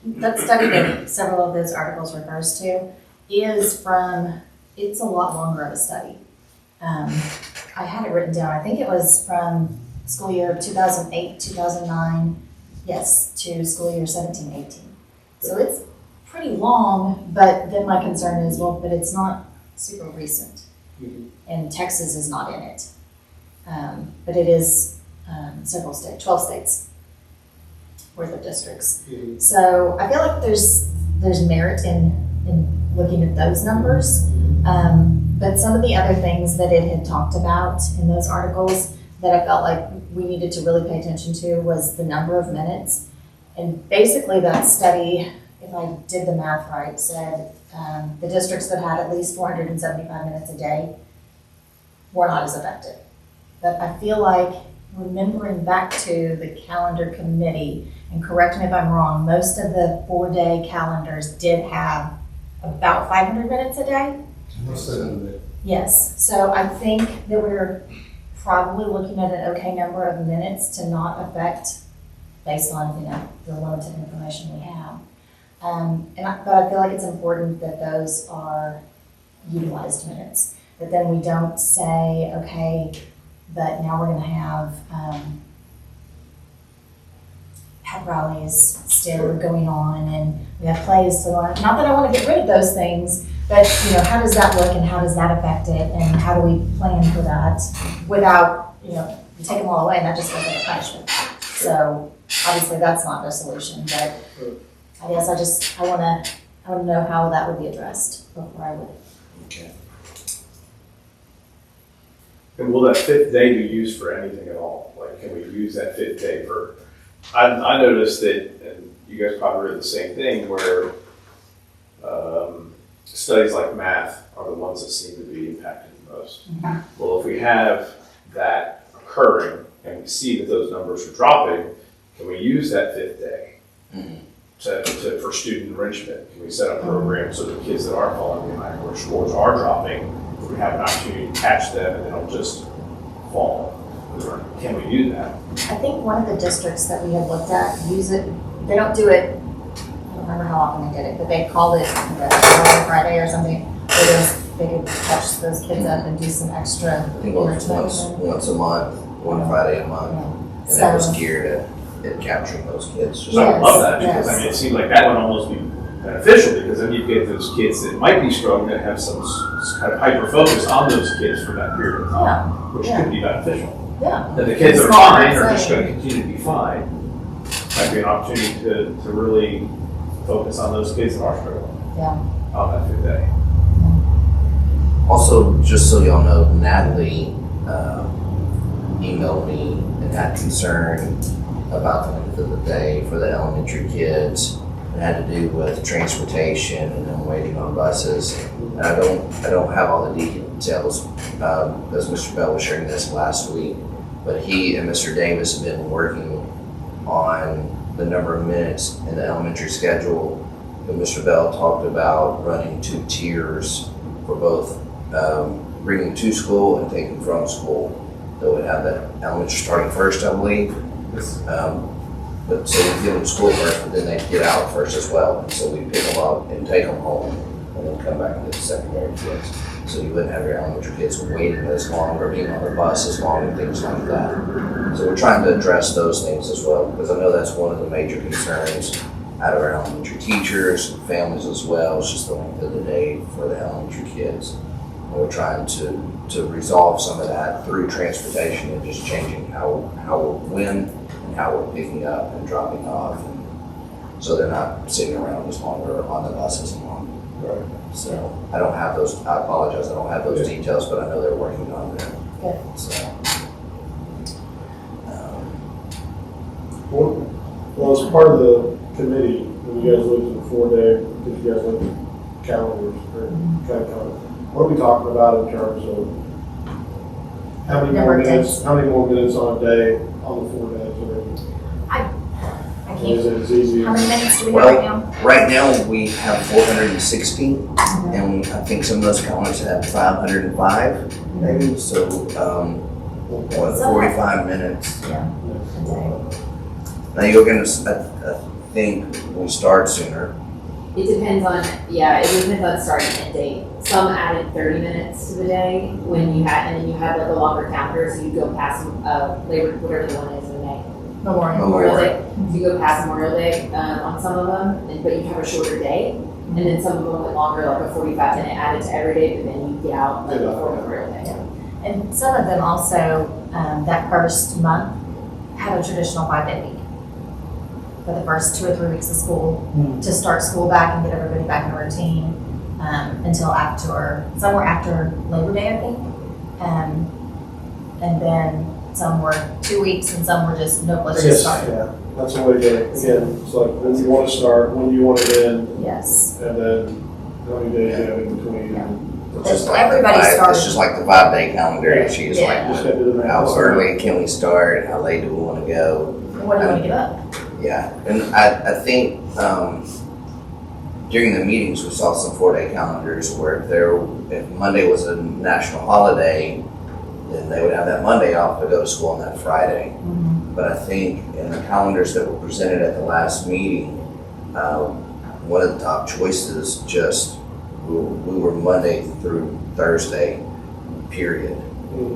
that study that several of those articles refers to is from, it's a lot longer of a study. I had it written down, I think it was from school year 2008, 2009, yes, to school year 17, 18. So it's pretty long, but then my concern is, well, but it's not super recent. And Texas is not in it. But it is several states, 12 states worth of districts. So I feel like there's merit in looking at those numbers. But some of the other things that it had talked about in those articles that I felt like we needed to really pay attention to was the number of minutes. And basically that study, if I did the math right, said the districts that had at least 475 minutes a day were not as effective. But I feel like, remembering back to the calendar committee, and correct me if I'm wrong, most of the 4-day calendars did have about 500 minutes a day. Yes, so I think that we're probably looking at an okay number of minutes to not affect, based on the limited information we have. But I feel like it's important that those are utilized minutes. That then we don't say, okay, but now we're going to have pep rallies still going on, and we have plays still on. Not that I want to get rid of those things, but how does that look, and how does that affect it, and how do we plan for that without you take them all away, and that just feels like a punishment. So obviously that's not the solution, but I guess I want to know how that would be addressed before I would. Okay. And will that 5th day be used for anything at all? Like, can we use that 5th day for, I noticed that, and you guys probably read the same thing, where studies like math are the ones that seem to be impacted the most. Well, if we have that occurring and we see that those numbers are dropping, can we use that 5th day for student enrichment? Can we set up programs so the kids that are falling behind, where scores are dropping, we have an opportunity to catch them and they don't just fall? Can we do that? I think one of the districts that we had looked at use it. They don't do it. I don't remember how often they did it, but they called it Friday or something, where they could catch those kids up and do some extra I think once a month, one Friday a month, and that was geared at capturing those kids. Just I would love that, Yes, because I yes. mean, it seems like that would almost be beneficial, because then you get those kids that might be struggling that have some kind of hyper focus on those kids for that period of time, which could be beneficial. Yeah. That the kids that are Small fine are groups, just gonna continue to be fine. Might be an opportunity to really focus on those kids that are struggling. Yeah. On that fifth day. Also, just so y'all know, Natalie emailed me and had concern about the length of the day for the elementary kids. It had to do with transportation and them waiting on buses. And I don't have all the details, as Mr. Bell was sharing this last week, but he and Mr. Davis have been working on the number of minutes in the elementary schedule. And Mr. Bell talked about running 2 tiers for both bringing to school and taking from school. That would have that elementary starting first, I believe. But so we give them school first, but then they get out first as well. And so we pick them up and take them home and then come back and get the secondary kids. So you wouldn't have your elementary kids waiting as long or being on the bus as long and things like that. So we're trying to address those things as well, because I know that's one of the major concerns out of our elementary teachers and families as well. It's just the length of the day for the elementary kids. And we're trying to resolve some of that through transportation and just changing when and how we're picking up and dropping off. And so they're not sitting around as longer on the buses and longer. Right. So I don't have those, I apologize, I don't have those details, but I know they're working on them. Good. So. Well, as part of the committee, when you guys looked at the 4-day, because you guys looked at calendars, or kind of, what are we talking about in terms of how many more minutes on a day on the 4 days? I Is can't. it as easy How as? many minutes do we have right now? Right now, we have 460, and I think some of those calendars have 505, maybe, so, 45 minutes. Yeah. Now, you're gonna, I think we start sooner. It depends on, it depends on starting and date. Some added 30 minutes to the day when you had, and then you had like a longer calendar, so you go past, Labor, whatever the one is in May. Memorial Day. So you go past Memorial Day, on some of them, but you have a shorter day. And then some of them went longer, like a 45-minute added to every day, but then you get out like before Memorial Day. And some of them also, that first month, have a traditional 5-day week. For the first 2 or 3 weeks of school, to start school back and get everybody back in a routine, until somewhere after Labor Day, I think. And then some were 2 weeks and some were just, nope, let's just start. Yeah, that's the way to get it. Again, it's like when you want to start, when you want to end, Yes. and then how many days you have in between. Yeah. It's just like Everybody the started. It's just like the 5-day calendar issue. It's Yeah. Just gotta do the like, math. how early can we start? How late do we want to go? What do you want to give up? Yeah, and I think during the meetings, we saw some 4-day calendars where if Monday was a national holiday, then they would have that Monday off to go to school on that Friday. But I think in the calendars that were presented at the last meeting, one of the top choices we were Monday through Thursday, period.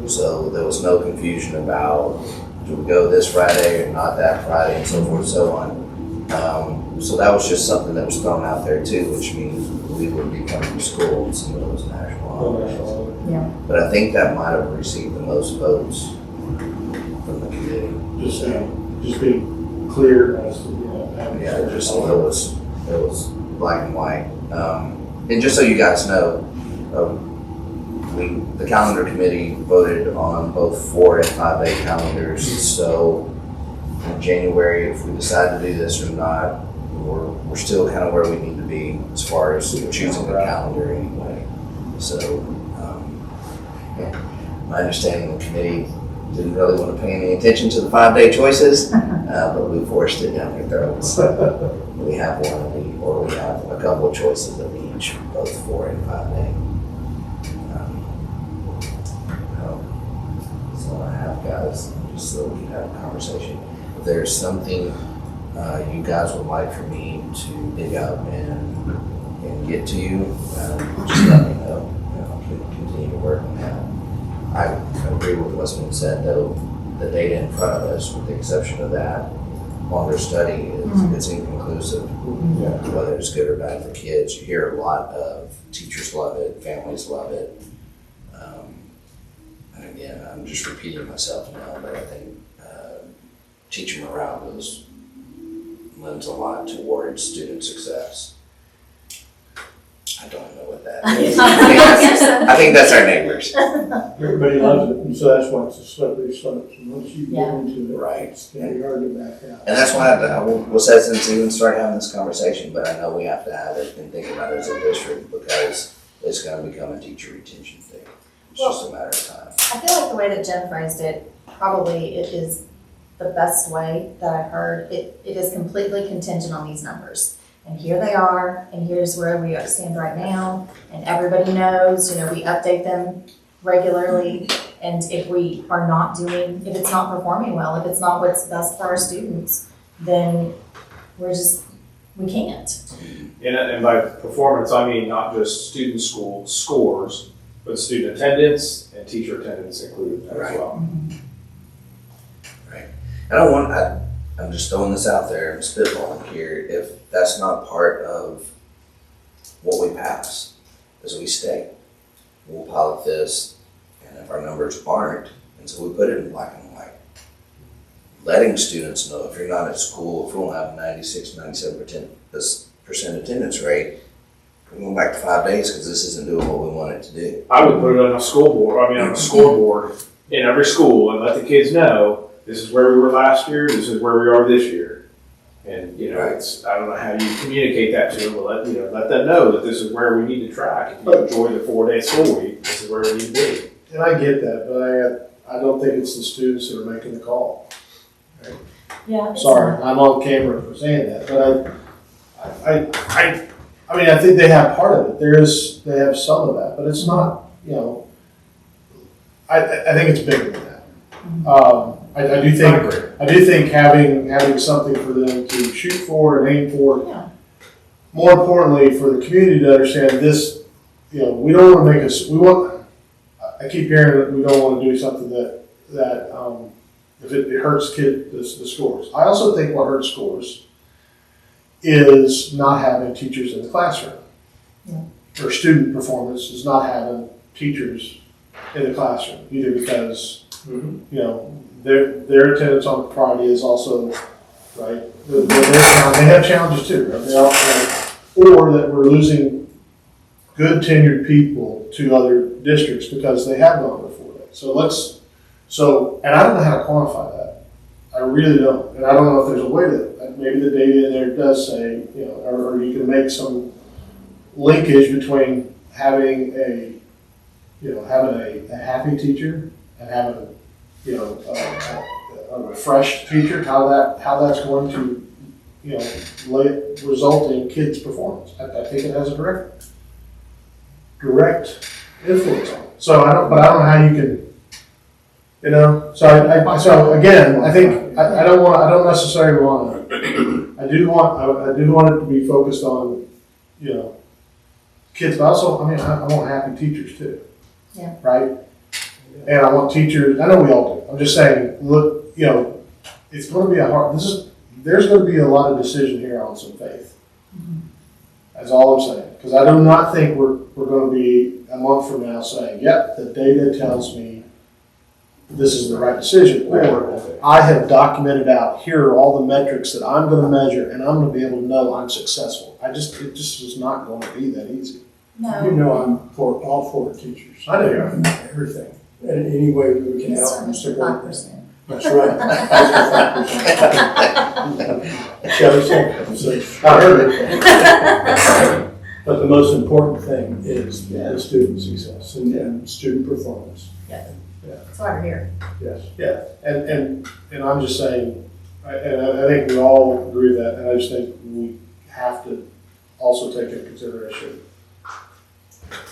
So there was no confusion about, do we go this Friday or not that Friday, and so forth and so on. So that was just something that was thrown out there too, which means we would be coming to school and some of those national holidays. Yeah. But I think that might have received the most votes from the committee. Just be clear as to, Yeah, just so it was black and white. And just so you guys know, the calendar committee voted on both 4 and 5-day calendars. So in January, if we decide to do this or not, we're still kind of where we need to be as far as choosing the calendar anyway. So my understanding, the committee didn't really want to pay any attention to the 5-day choices, but we forced it down their throats. We have we have a couple of choices of each, both 4 and 5-day. That's all I have, guys, just so we can have a conversation. If there's something you guys would like for me to dig up and get to you, just let me know. I'll continue to work on that. I agree with what's been said, though. The data in front of us, with the exception of that, while they're studying, it's inconclusive. Whether it's good or bad for kids. You hear a lot of teachers love it, families love it. And again, I'm just repeating myself now, but I think teacher morale lends a lot towards student success. I don't know what that is. I think that's our neighbors. Everybody loves it, and so that's why it's a slippery slope. So once you get Yeah. into it, Right. it's gonna be hard to back out. And that's why we'll say since even start having this conversation, but I know we have to have it and think about it as a district because it's gonna become a teacher retention thing. It's just a matter of time. I feel like the way that Jen phrased it, probably it is the best way that I've heard. It is completely contingent on these numbers. And here they are, and here's where we stand right now, and everybody knows, we update them regularly. And if we are not if it's not performing well, if it's not what's best for our students, then we can't. And by performance, I mean not just student school scores, but student attendance and teacher attendance included as Right. well. I'm just throwing this out there, I'm spitballing here, if that's not part of what we pass as we state, we'll pilot this, and if our numbers aren't, and so we put it in black and white. Letting students know if you're not at school, if we don't have 96, 97% attendance rate, we're going back to 5 days because this isn't doing what we want it to do. I would put it on a scoreboard in every school and let the kids know, this is where we were last year, this is where we are this year. And, I don't know how you communicate that to them, but let them know that this is where we need to track. If you enjoy the 4-day school week, this is where we need to be. And I get that, but I don't think it's the students that are making the call. Yeah. Sorry, I'm on camera for saying that, but I think they have part of it. They have some of that, but it's not, I think it's bigger than that. I do think having something for them to shoot for and aim for. Yeah. More importantly, for the community to understand this, we don't want to I keep hearing that we don't want to do something that if it hurts the scores. I also think what hurts scores is not having teachers in the classroom. Yeah. Or student performance is not having teachers in the classroom, either because, their attendance on Friday is also, right, they have challenges too, right? Or that we're losing good tenured people to other districts because they have gone before that. And I don't know how to quantify that. I really don't. And I don't know if there's a way to, maybe the data in there does say, or you can make some linkage between having a happy teacher and having a refreshed teacher, how that's going to, result in kids' performance. I think it has a direct influence on it. So I don't know how you can, so again, I think, I don't necessarily want to, I do want it to be focused on, kids, but also, I want happy teachers too. Yeah. Right? And I want teachers, I know we all do. I'm just saying, look, it's going to be there's going to be a lot of decision here on some faith. Mm-hmm. That's all I'm saying. Because I do not think we're going to be a month from now saying, yep, the data tells me this is the right decision. Or I have documented out, here are all the metrics that I'm going to measure and I'm going to be able to know I'm successful. It just is not going to be that easy. No. I'm for all four teachers. I know. Everything. And any way we can help them. Mr. 5%. That's right. I heard it. But the most important thing is the student success and student performance. That's why we're here. Yes. Yeah. And I'm just saying, and I think we all agree with that, and I just think we have to also take into consideration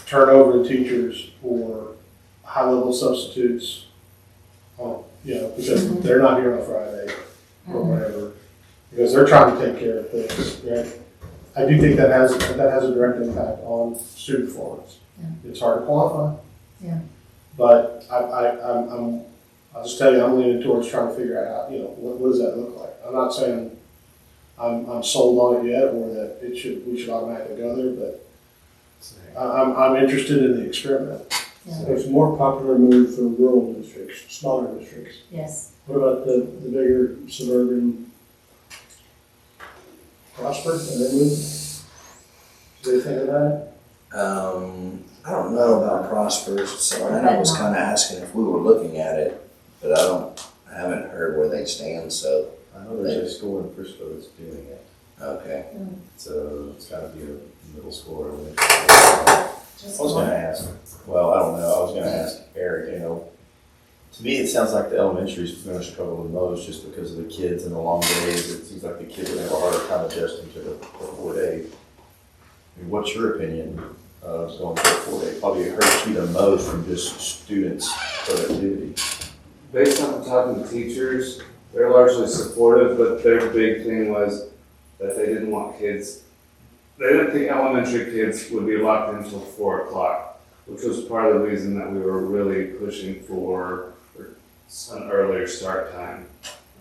turnover in teachers or high-level substitutes, because they're not here on Friday or whatever, because they're trying to take care of things, right? I do think that has a direct impact on student performance. Yeah. It's hard to quantify. Yeah. But I'll just tell you, I'm leaning towards trying to figure out how, what does that look like? I I'm not saying I'm sold on it yet, or that we should automatically go there, but I'm interested in the experiment. Yeah. It's a more popular move for rural districts, smaller districts. Yes. What about the bigger suburban Prosper, and they move? Do they think of that? I don't know about Prosper, so I was kind of asking if we were looking at it, but I haven't heard where they stand, so, I know there's a school in Frisco that's doing it, okay. so it's gotta be a middle school or elementary school. I was gonna ask, well, I don't know, I was gonna ask Eric, to me, it sounds like the elementary is gonna struggle the most just because of the kids and the long days. It seems like the kids would have a harder time adjusting to the 4 day. I mean, what's your opinion of going to a 4 day? Probably hurts you the most from just students' productivity. Based on talking to teachers, they're largely supportive, but their big thing was that they didn't want kids, they didn't think elementary kids would be locked in until 4 o'clock, which was part of the reason that we were really pushing for an earlier start time,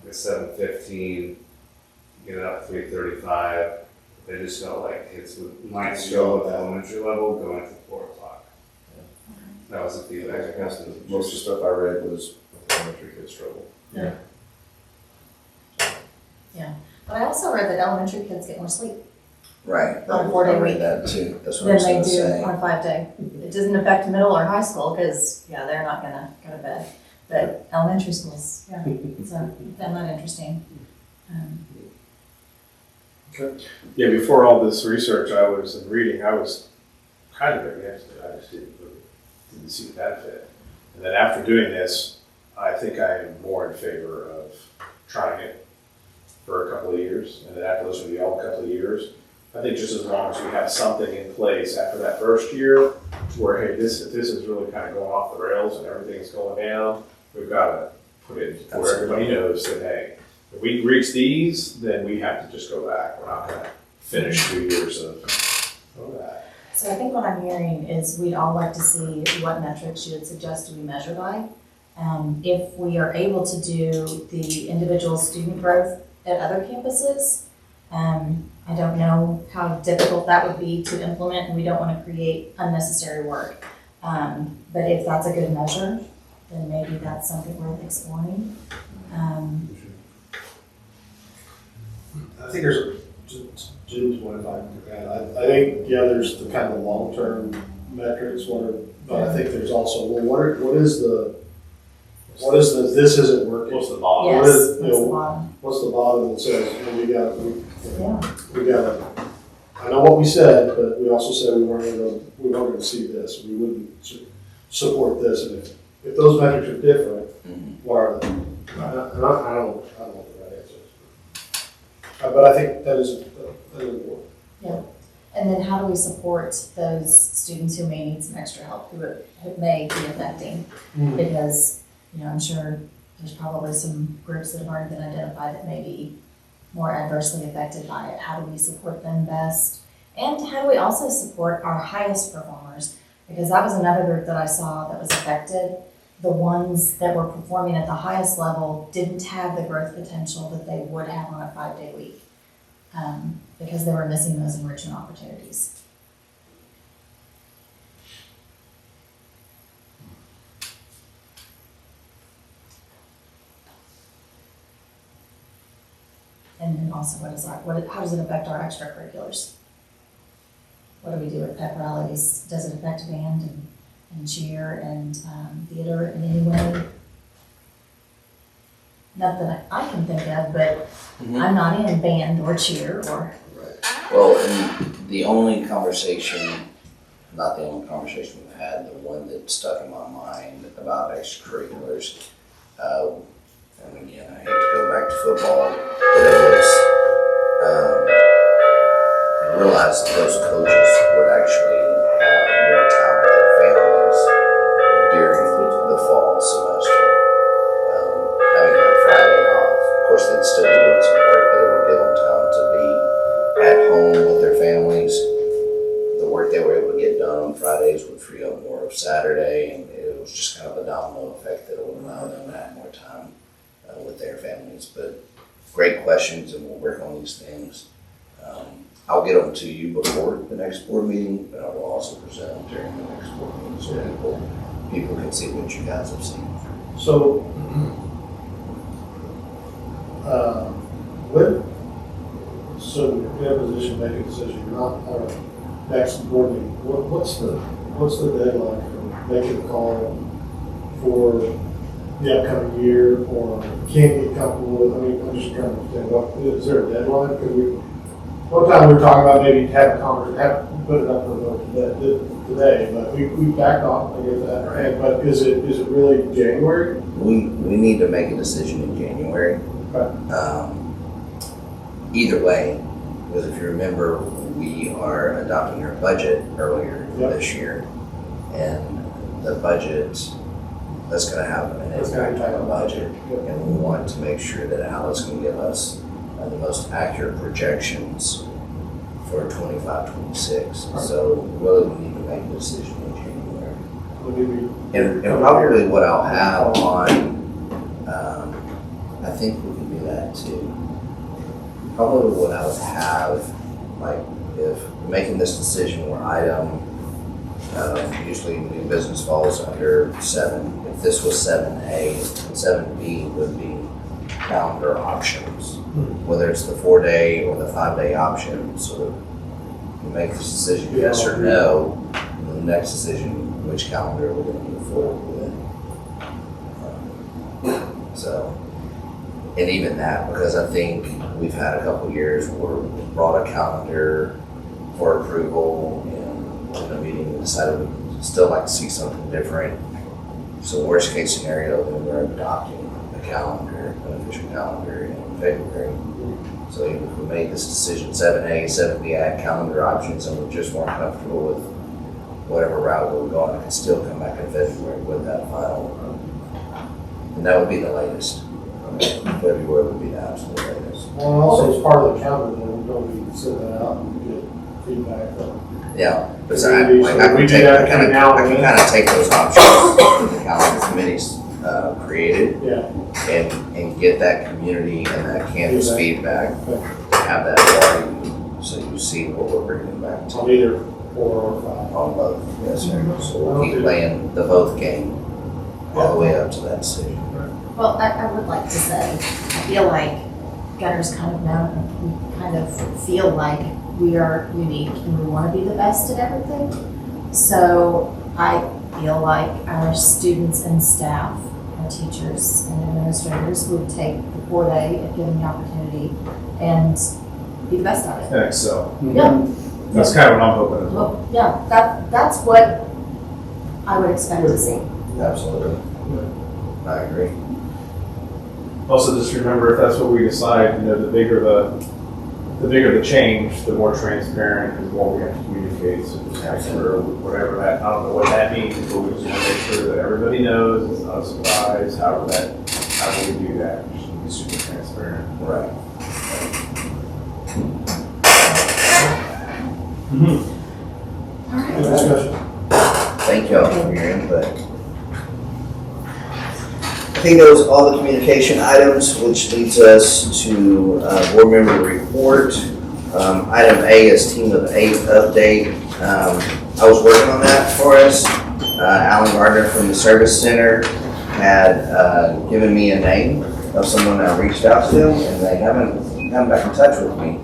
like 7:15, get up 3:35. They just felt like kids might struggle at the elementary level going to 4 o'clock. That was the feedback. Most of the stuff I read was elementary kids struggle. But I also read that elementary kids get more sleep Right. On a 4-day I read week. that too, that's what I than was they gonna do say. on a 5-day. It doesn't affect middle or high school, because, they're not gonna go to bed. But elementary schools, so I found that interesting. Yeah, before all this research I was reading, I was kind of against it. I just didn't see the benefit. And then after doing this, I think I am more in favor of trying it for a couple of years. And then after this will be all a couple of years, I think just as long as we have something in place after that first year where, hey, this is really kind of going off the rails and everything's going down, we've got to put it where everybody knows that, hey, if we reach these, then we have to just go back. We're not going to finish 2 years of that. So I think what I'm hearing is we'd all like to see what metrics you would suggest we measure by. If we are able to do the individual student growth at other campuses, I don't know how difficult that would be to implement, and we don't want to create unnecessary work. But if that's a good measure, then maybe that's something worth exploring. I think there's Jim's one, if I can add. I think, there's the kind of long-term metrics, but I think there's also, what is the, this isn't working? What's the model? Yes, What is, that's the bottom. What's the bottom that says, we gotta, I know what we said, but we also said we weren't gonna see this, we wouldn't support this, and if those metrics are different, what are they? I don't know what the right answer is. But I think that is important. And then how do we support those students who may need some extra help, who it may be affecting? Because, I'm sure there's probably some groups that have already been identified that may be more adversely affected by it. How do we support them best? And how do we also support our highest performers? Because that was another group that I saw that was affected. The ones that were performing at the highest level didn't have the growth potential that they would have on a 5-day week, because they were missing those enrichment opportunities. And then also, how does it affect our extracurriculars? What do we do with pep rallies? Does it affect band and cheer and theater in any way? Not that I can think of, but I'm not in band or cheer or. Well, and the only conversation, not the only conversation we've had, the one that stuck in my mind about extracurriculars, and again, I hate to go back to football, but it was, I realized that those coaches would actually have more time with their families during the fall semester. Having that Friday off, of course, they'd still be doing some work, but it would give them time to be at home with their families. The work they were able to get done on Fridays would free up more of Saturday, and it was just kind of a domino effect that it would allow them to have more time with their families. But great questions and we'll work on these things. I'll get them to you before the next board meeting, but I will also present them during the next board meeting so people can see what you guys have seen. So, so you're in a position to make a decision, you're not, next board meeting, what's the deadline for making a call for the upcoming year, or can't get comfortable with, I mean, I'm just trying to understand, is there a deadline? Because one time we were talking about maybe having a conversation, put it up for a vote today, but we backed off, I get that, right? But is it really January? We need to make a decision in January. Okay. Either way, because if you remember, we are adopting our budget earlier this year, and the budget, that's going to have an impact on the budget, and we want to make sure that Alice can give us the most accurate projections for 25-26. So really, we need to make a decision in January. And probably what I'll have on, I think we can do that too. Probably what I would have, like, if making this decision where item, usually new business falls under 7. If this was 7A, 7B would be calendar options, whether it's the 4-day or the 5-day option. So you make this decision yes or no, and the next decision, which calendar we're going to move forward with. So, and even that, because I think we've had a couple years where we brought a calendar for approval, and in a meeting we decided we'd still like to see something different. So worst case scenario, then we're adopting a calendar, an official calendar in February. So even if we made this decision 7A, 7B, add calendar options, and we just weren't comfortable with whatever route we were going, I could still come back in February with that final. And that would be the latest. February would be the absolute latest. Well, and also as part of the calendar, then we don't need to send that out and get feedback from. Yeah, but So I we can do that kind every now and of then. take those options that the calendar committee's created Yeah. and get that community and that campus feedback, Okay. have that for you, so you see what we're bringing back to On either 4 or 5. on both. Yes, sir. So we'll keep playing the both game all the way up to that decision. Well, I would like to say, I feel like Gunner's kind of known, we kind of feel like we are unique and we want to be the best at everything. So I feel like our students and staff, our teachers and administrators would take the 4-day if given the opportunity and be the best at it. And excel. Yeah. That's kind of what I'm hoping as well. Well, yeah, that's what I would expect to see. Absolutely. I agree. Also, just remember, if that's what we decide, the bigger the change, the more transparent and the more we have to communicate. So just ask for whatever that, I don't know what that means, but we just want to make sure that everybody knows, it's not a surprise, how we do that, we should be super transparent. Right. Good discussion. Thank y'all for your input. I think that was all the communication items, which leads us to board member report. Item A is Team of 8 update. I was working on that for us. Alan Gardner from the Service Center had given me a name of someone I reached out to them, and they haven't come back in touch with me.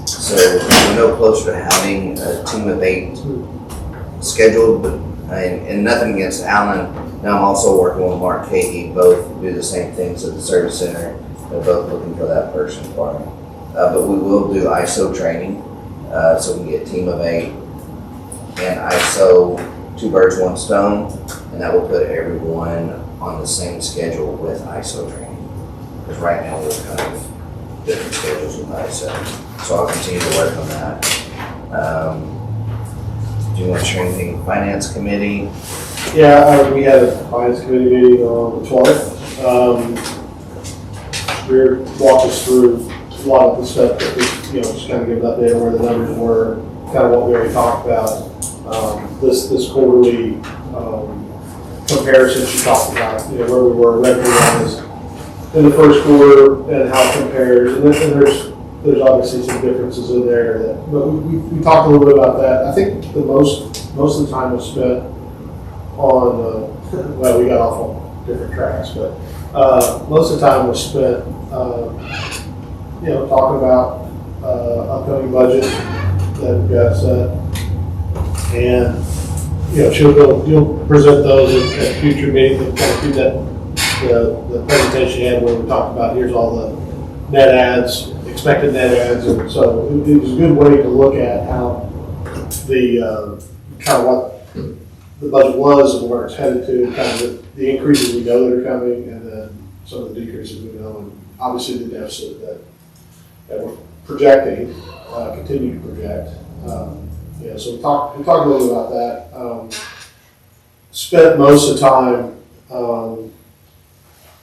So we're no closer to having a Team of 8 scheduled, but and nothing against Alan. Now I'm also working with Mark Cahey, both do the same things at the Service Center. They're both looking for that person for me. But we will do ISO training, so we can get Team of 8 and ISO, 2 birds, 1 stone, and that will put everyone on the same schedule with ISO training. Because right now we're kind of different schedules with ISO. So I'll continue to work on that. Do you want to share anything with Finance Committee? Yeah, we had a finance committee meeting on the 12th. We're walking us through a lot of the stuff that we, just kind of give an update on where the numbers were, kind of what we already talked about. This quarterly comparison she talked about, where we were revenue-wise, in the first quarter and how it compares, and there's obviously some differences in there that, but we talked a little bit about that. I think the most of the time was spent on, well, we got off on different tracks, but most of the time was spent, talking about upcoming budget that we've got set, and you'll present those at future meetings and kind of do that. The presentation you had where we talked about here's all the net adds, expected net adds, and so it was a good way to look at how the kind of what the budget was and where it's headed to, kind of the increases we know that are coming, and then some of the decreases we know, and obviously the deficit that we're projecting, continue to project. So we talked a little bit about that. Spent most of the time,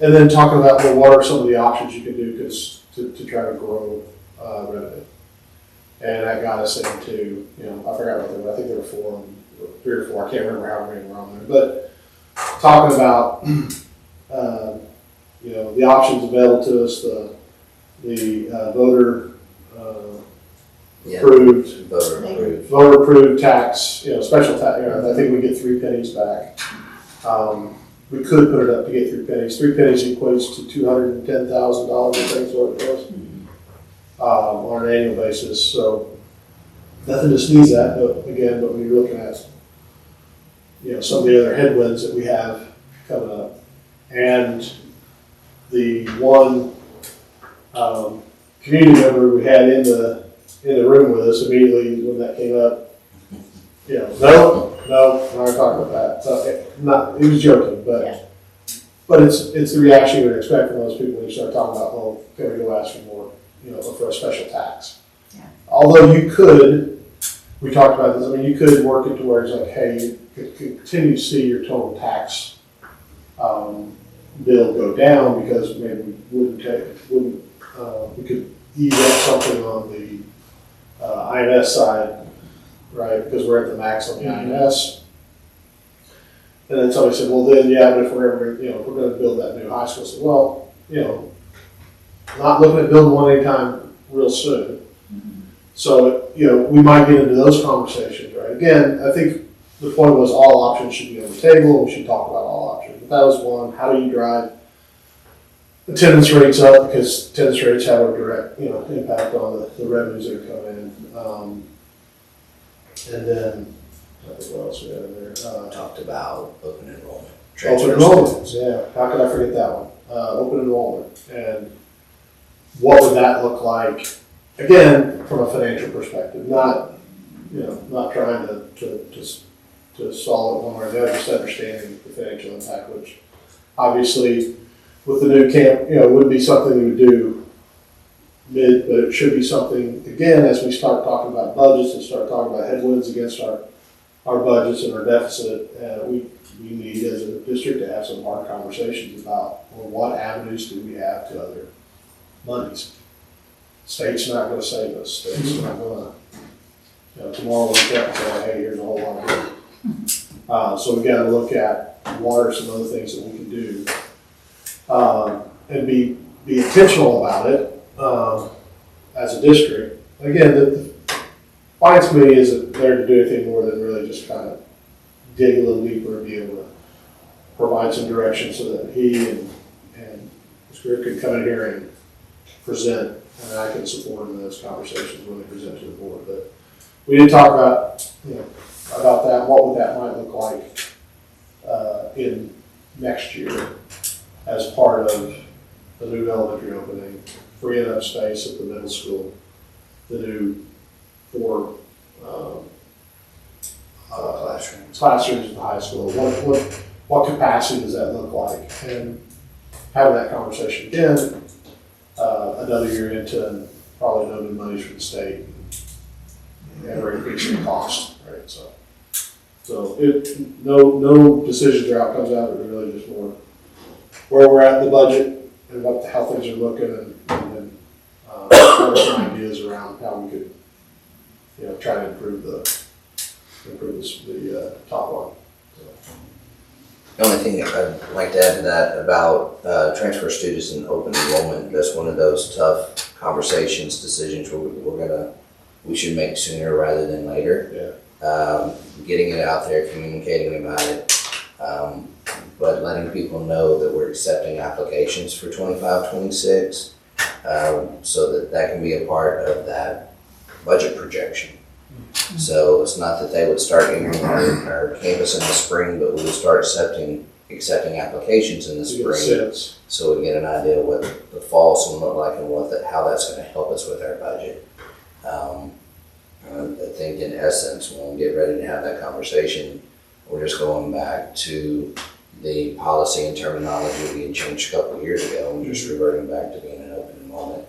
and then talking about, well, what are some of the options you can do to try to grow revenue. And that got us into, I forgot what they were, I think there were 3 or 4, I can't remember how many were on there, but talking about, the options available to us, the voter approved tax, special tax, I think we get 3 pennies back. We could put it up to get 3 pennies. 3 pennies equates to $210,000, I think is what it was, on an annual basis. So nothing to sneeze at, but when you're looking at, some of the other headwinds that we have coming up, and the one community member we had in the room with us immediately when that came up, no, we're not talking about that. So he was joking, but it's the reaction you would expect from those people when you start talking about, oh, can we go ask for more, for a special tax. Yeah. Although you could, we talked about this, you could work it to where it's like, hey, you could continue to see your total tax bill go down because maybe we could ease up something on the INS side, right? Because we're at the max on the INS. And then somebody said, well, then, but if we're ever, if we're going to build that new high school, I said, well, not looking at building one anytime real soon. So, we might get into those conversations, right? Again, I think the point was all options should be on the table, and we should talk about all options. But that was one. How do you drive attendance rates up? Because attendance rates have a direct, impact on the revenues that are coming in. And then, I think what else we had in there? Talked about open enrollment. Open enrollment, yeah. How could I forget that one? Open enrollment. And what would that look like? Again, from a financial perspective, not trying to solve it one way or the other, just understanding the financial impact, which obviously with the new camp, would be something we would do mid, but it should be something, again, as we start talking about budgets and start talking about headwinds against our budgets and our deficit, we need as a district to have some hard conversations about, well, what avenues do we have to other monies? State's not going to save us. State's not going to, tomorrow we'll check and say, hey, here's a whole lot of money. So we got to look at what are some other things that we can do, and be intentional about it as a district. Again, the finance committee isn't there to do anything more than really just kind of dig a little deeper and be able to provide some direction so that he and his group can come in here and present. And I can support them in those conversations when they present to the board. But we did talk about, about that. What would that might look like in next year as part of the new elementary opening, freeing up space at the middle school, the new 4 classrooms at the high school. What capacity does that look like? And having that conversation again. Another year into, and probably no new money from the state, and we're increasing cost, right? So no decisions or outcomes out, but really just more where we're at in the budget and how things are looking, and then some ideas around how we could, try to improve the top line. The only thing I'd like to add to that about transfer students and open enrollment, that's one of those tough conversations, decisions we should make sooner rather than later. Getting it out there, communicating about it, but letting people know that we're accepting applications for 25, 26, so that can be a part of that budget projection. So it's not that they would start entering our campus in the spring, but we would start accepting applications in the spring. So we get an idea of what the fall's going to look like and how that's going to help us with our budget. I think in essence, when we get ready to have that conversation, we're just going back to the policy and terminology we had changed a couple of years ago and just reverting back to being an open enrollment.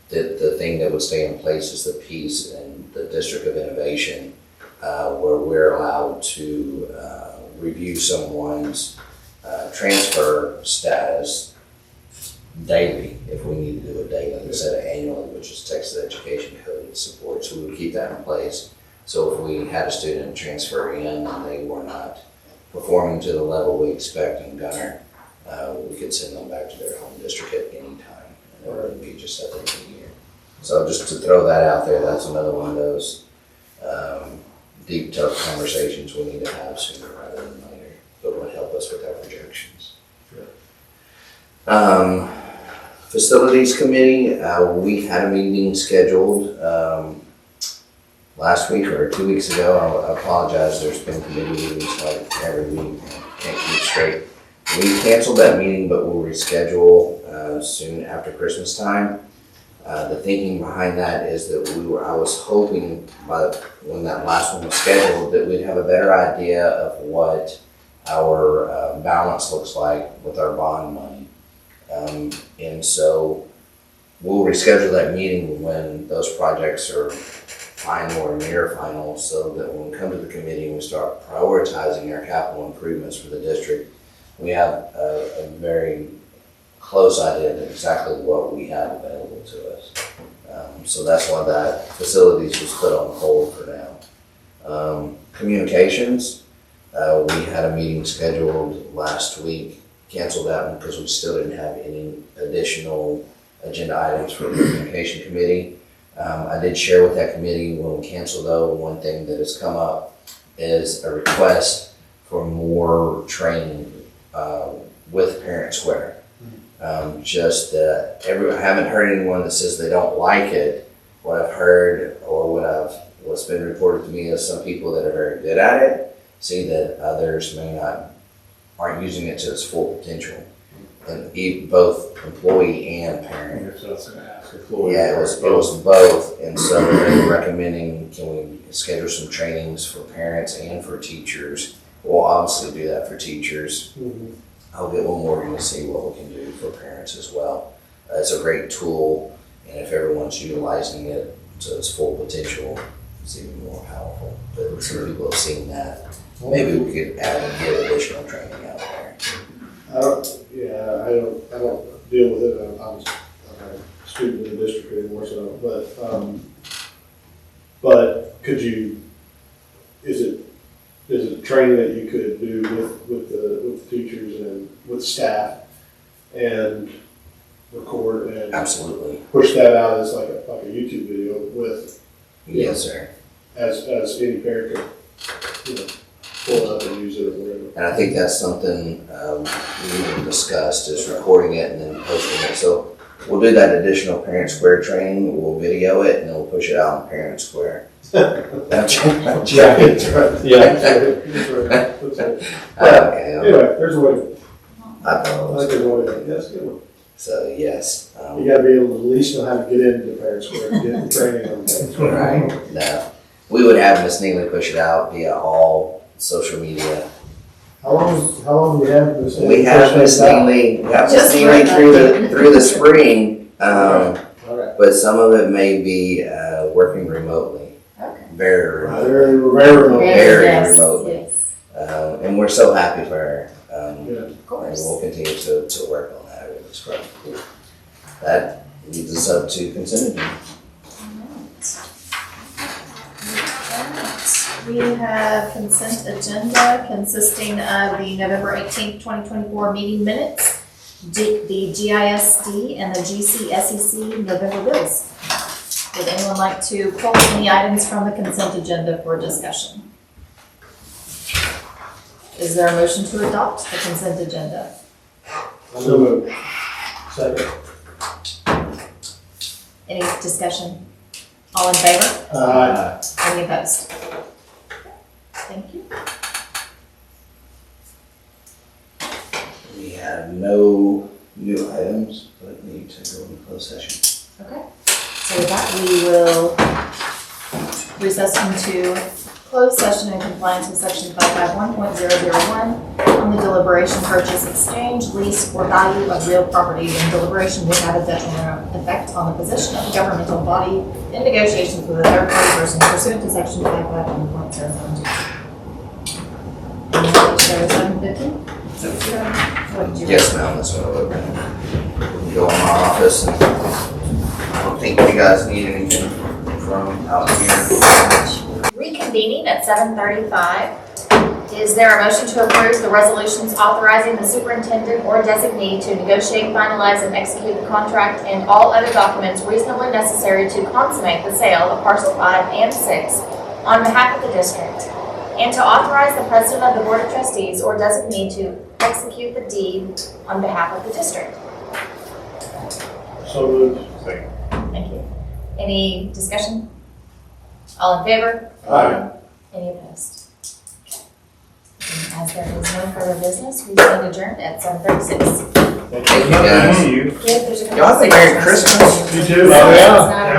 The thing that would stay in place is the piece in the District of Innovation where we're allowed to review someone's transfer status daily, if we need to do it daily instead of annually, which is Texas Education Code support. So we would keep that in place. So if we had a student transfer in and they were not performing to the level we expect in Gunner, we could send them back to their home district at any time. And it wouldn't be just at the end of the year. So just to throw that out there, that's another one of those deep, tough conversations we need to have sooner rather than later, but would help us with our projections. Facilities Committee, we had a meeting scheduled last week or 2 weeks ago. I apologize, there's been committee meetings like every week, can't keep straight. We canceled that meeting, but we'll reschedule soon after Christmas time. The thinking behind that is that I was hoping when that last one was scheduled that we'd have a better idea of what our balance looks like with our bond money. And so we'll reschedule that meeting when those projects are final or near final, so that when we come to the committee and we start prioritizing our capital improvements for the district, we have a very close idea of exactly what we have available to us. So that's why that facilities was put on hold for now. Communications, we had a meeting scheduled last week, canceled that one because we still didn't have any additional agenda items for the communication committee. I did share with that committee when we canceled though, one thing that has come up is a request for more training with Parent Square. I haven't heard anyone that says they don't like it. What I've heard or what's been reported to me is some people that are very good at it see that others aren't using it to its full potential. And both employee and parent. So I was going to ask. Yeah, it was both, and so they're recommending, can we schedule some trainings for parents and for teachers? We'll obviously do that for teachers. I'll get one more to see what we can do for parents as well. It's a great tool, and if everyone's utilizing it to its full potential, it's even more powerful. But some people have seen that. Maybe we could add and get additional training out there. I don't deal with it. I'm a student in the district anymore, so, but could you, is it training that you could do with the teachers and with staff and record and Absolutely. push that out as like a YouTube video with, Yes, sir. as any parent could, pull it up and use it or whatever. And I think that's something we even discussed, is recording it and then posting it. So we'll do that additional Parent Square training, we'll video it, and then we'll push it out on Parent Square. That's Yeah, that's right. Yeah, that's right. okay. Anyway, there's a way. I I thought think there's a way. That's a good one. so. Yes. You gotta be able to at least know how to get into Parent Square and get the training on Parent Square. Right. No, we would have Miss Neely push it out via all social media. How long do we have this? We have Miss Neely through the spring, All right. but some of it may be working remotely. Okay. Very remotely. Very remote. Very Yes, remotely. yes. And we're so happy for her. Yeah. Of And course. we'll continue to work on that. It's great. That leads us up to consent agenda. Alright. We have consent agenda consisting of the November 18th, 2024 meeting minutes, the GISD and the GCSEC November bills. Would anyone like to pull any items from the consent agenda for discussion? Is there a motion to adopt the consent agenda? So moved. Second. Any discussion? All in favor? Any opposed? Thank you. We have no new items, but need to go into closed session. Okay. So with that, we will recess into closed session in compliance with section 551.001 on the deliberation, purchase, exchange, lease, or value of real property, and deliberation may have a detrimental effect on the position of the governmental body in negotiations with a third party person pursuant to section 551.002. Share 750? What did you? Yes, ma'am, that's what I would go in my office, and I don't think you guys need anything from out here. Reconvening at 7:35. Is there a motion to approve the resolutions authorizing the superintendent or designee to negotiate, finalize, and execute the contract and all other documents reasonably necessary to consummate the sale of parcel 5 and 6 on behalf of the district, and to authorize the president of the board of trustees or designee to execute the deed on behalf of the district? So moved. Thank you. Any discussion? All in favor? Aye. Any opposed? And as there is no further business, we stand adjourned at 7:36. Thank you, guys. If there's a couple Y'all have a Merry of Christmas. You too. Oh, yeah.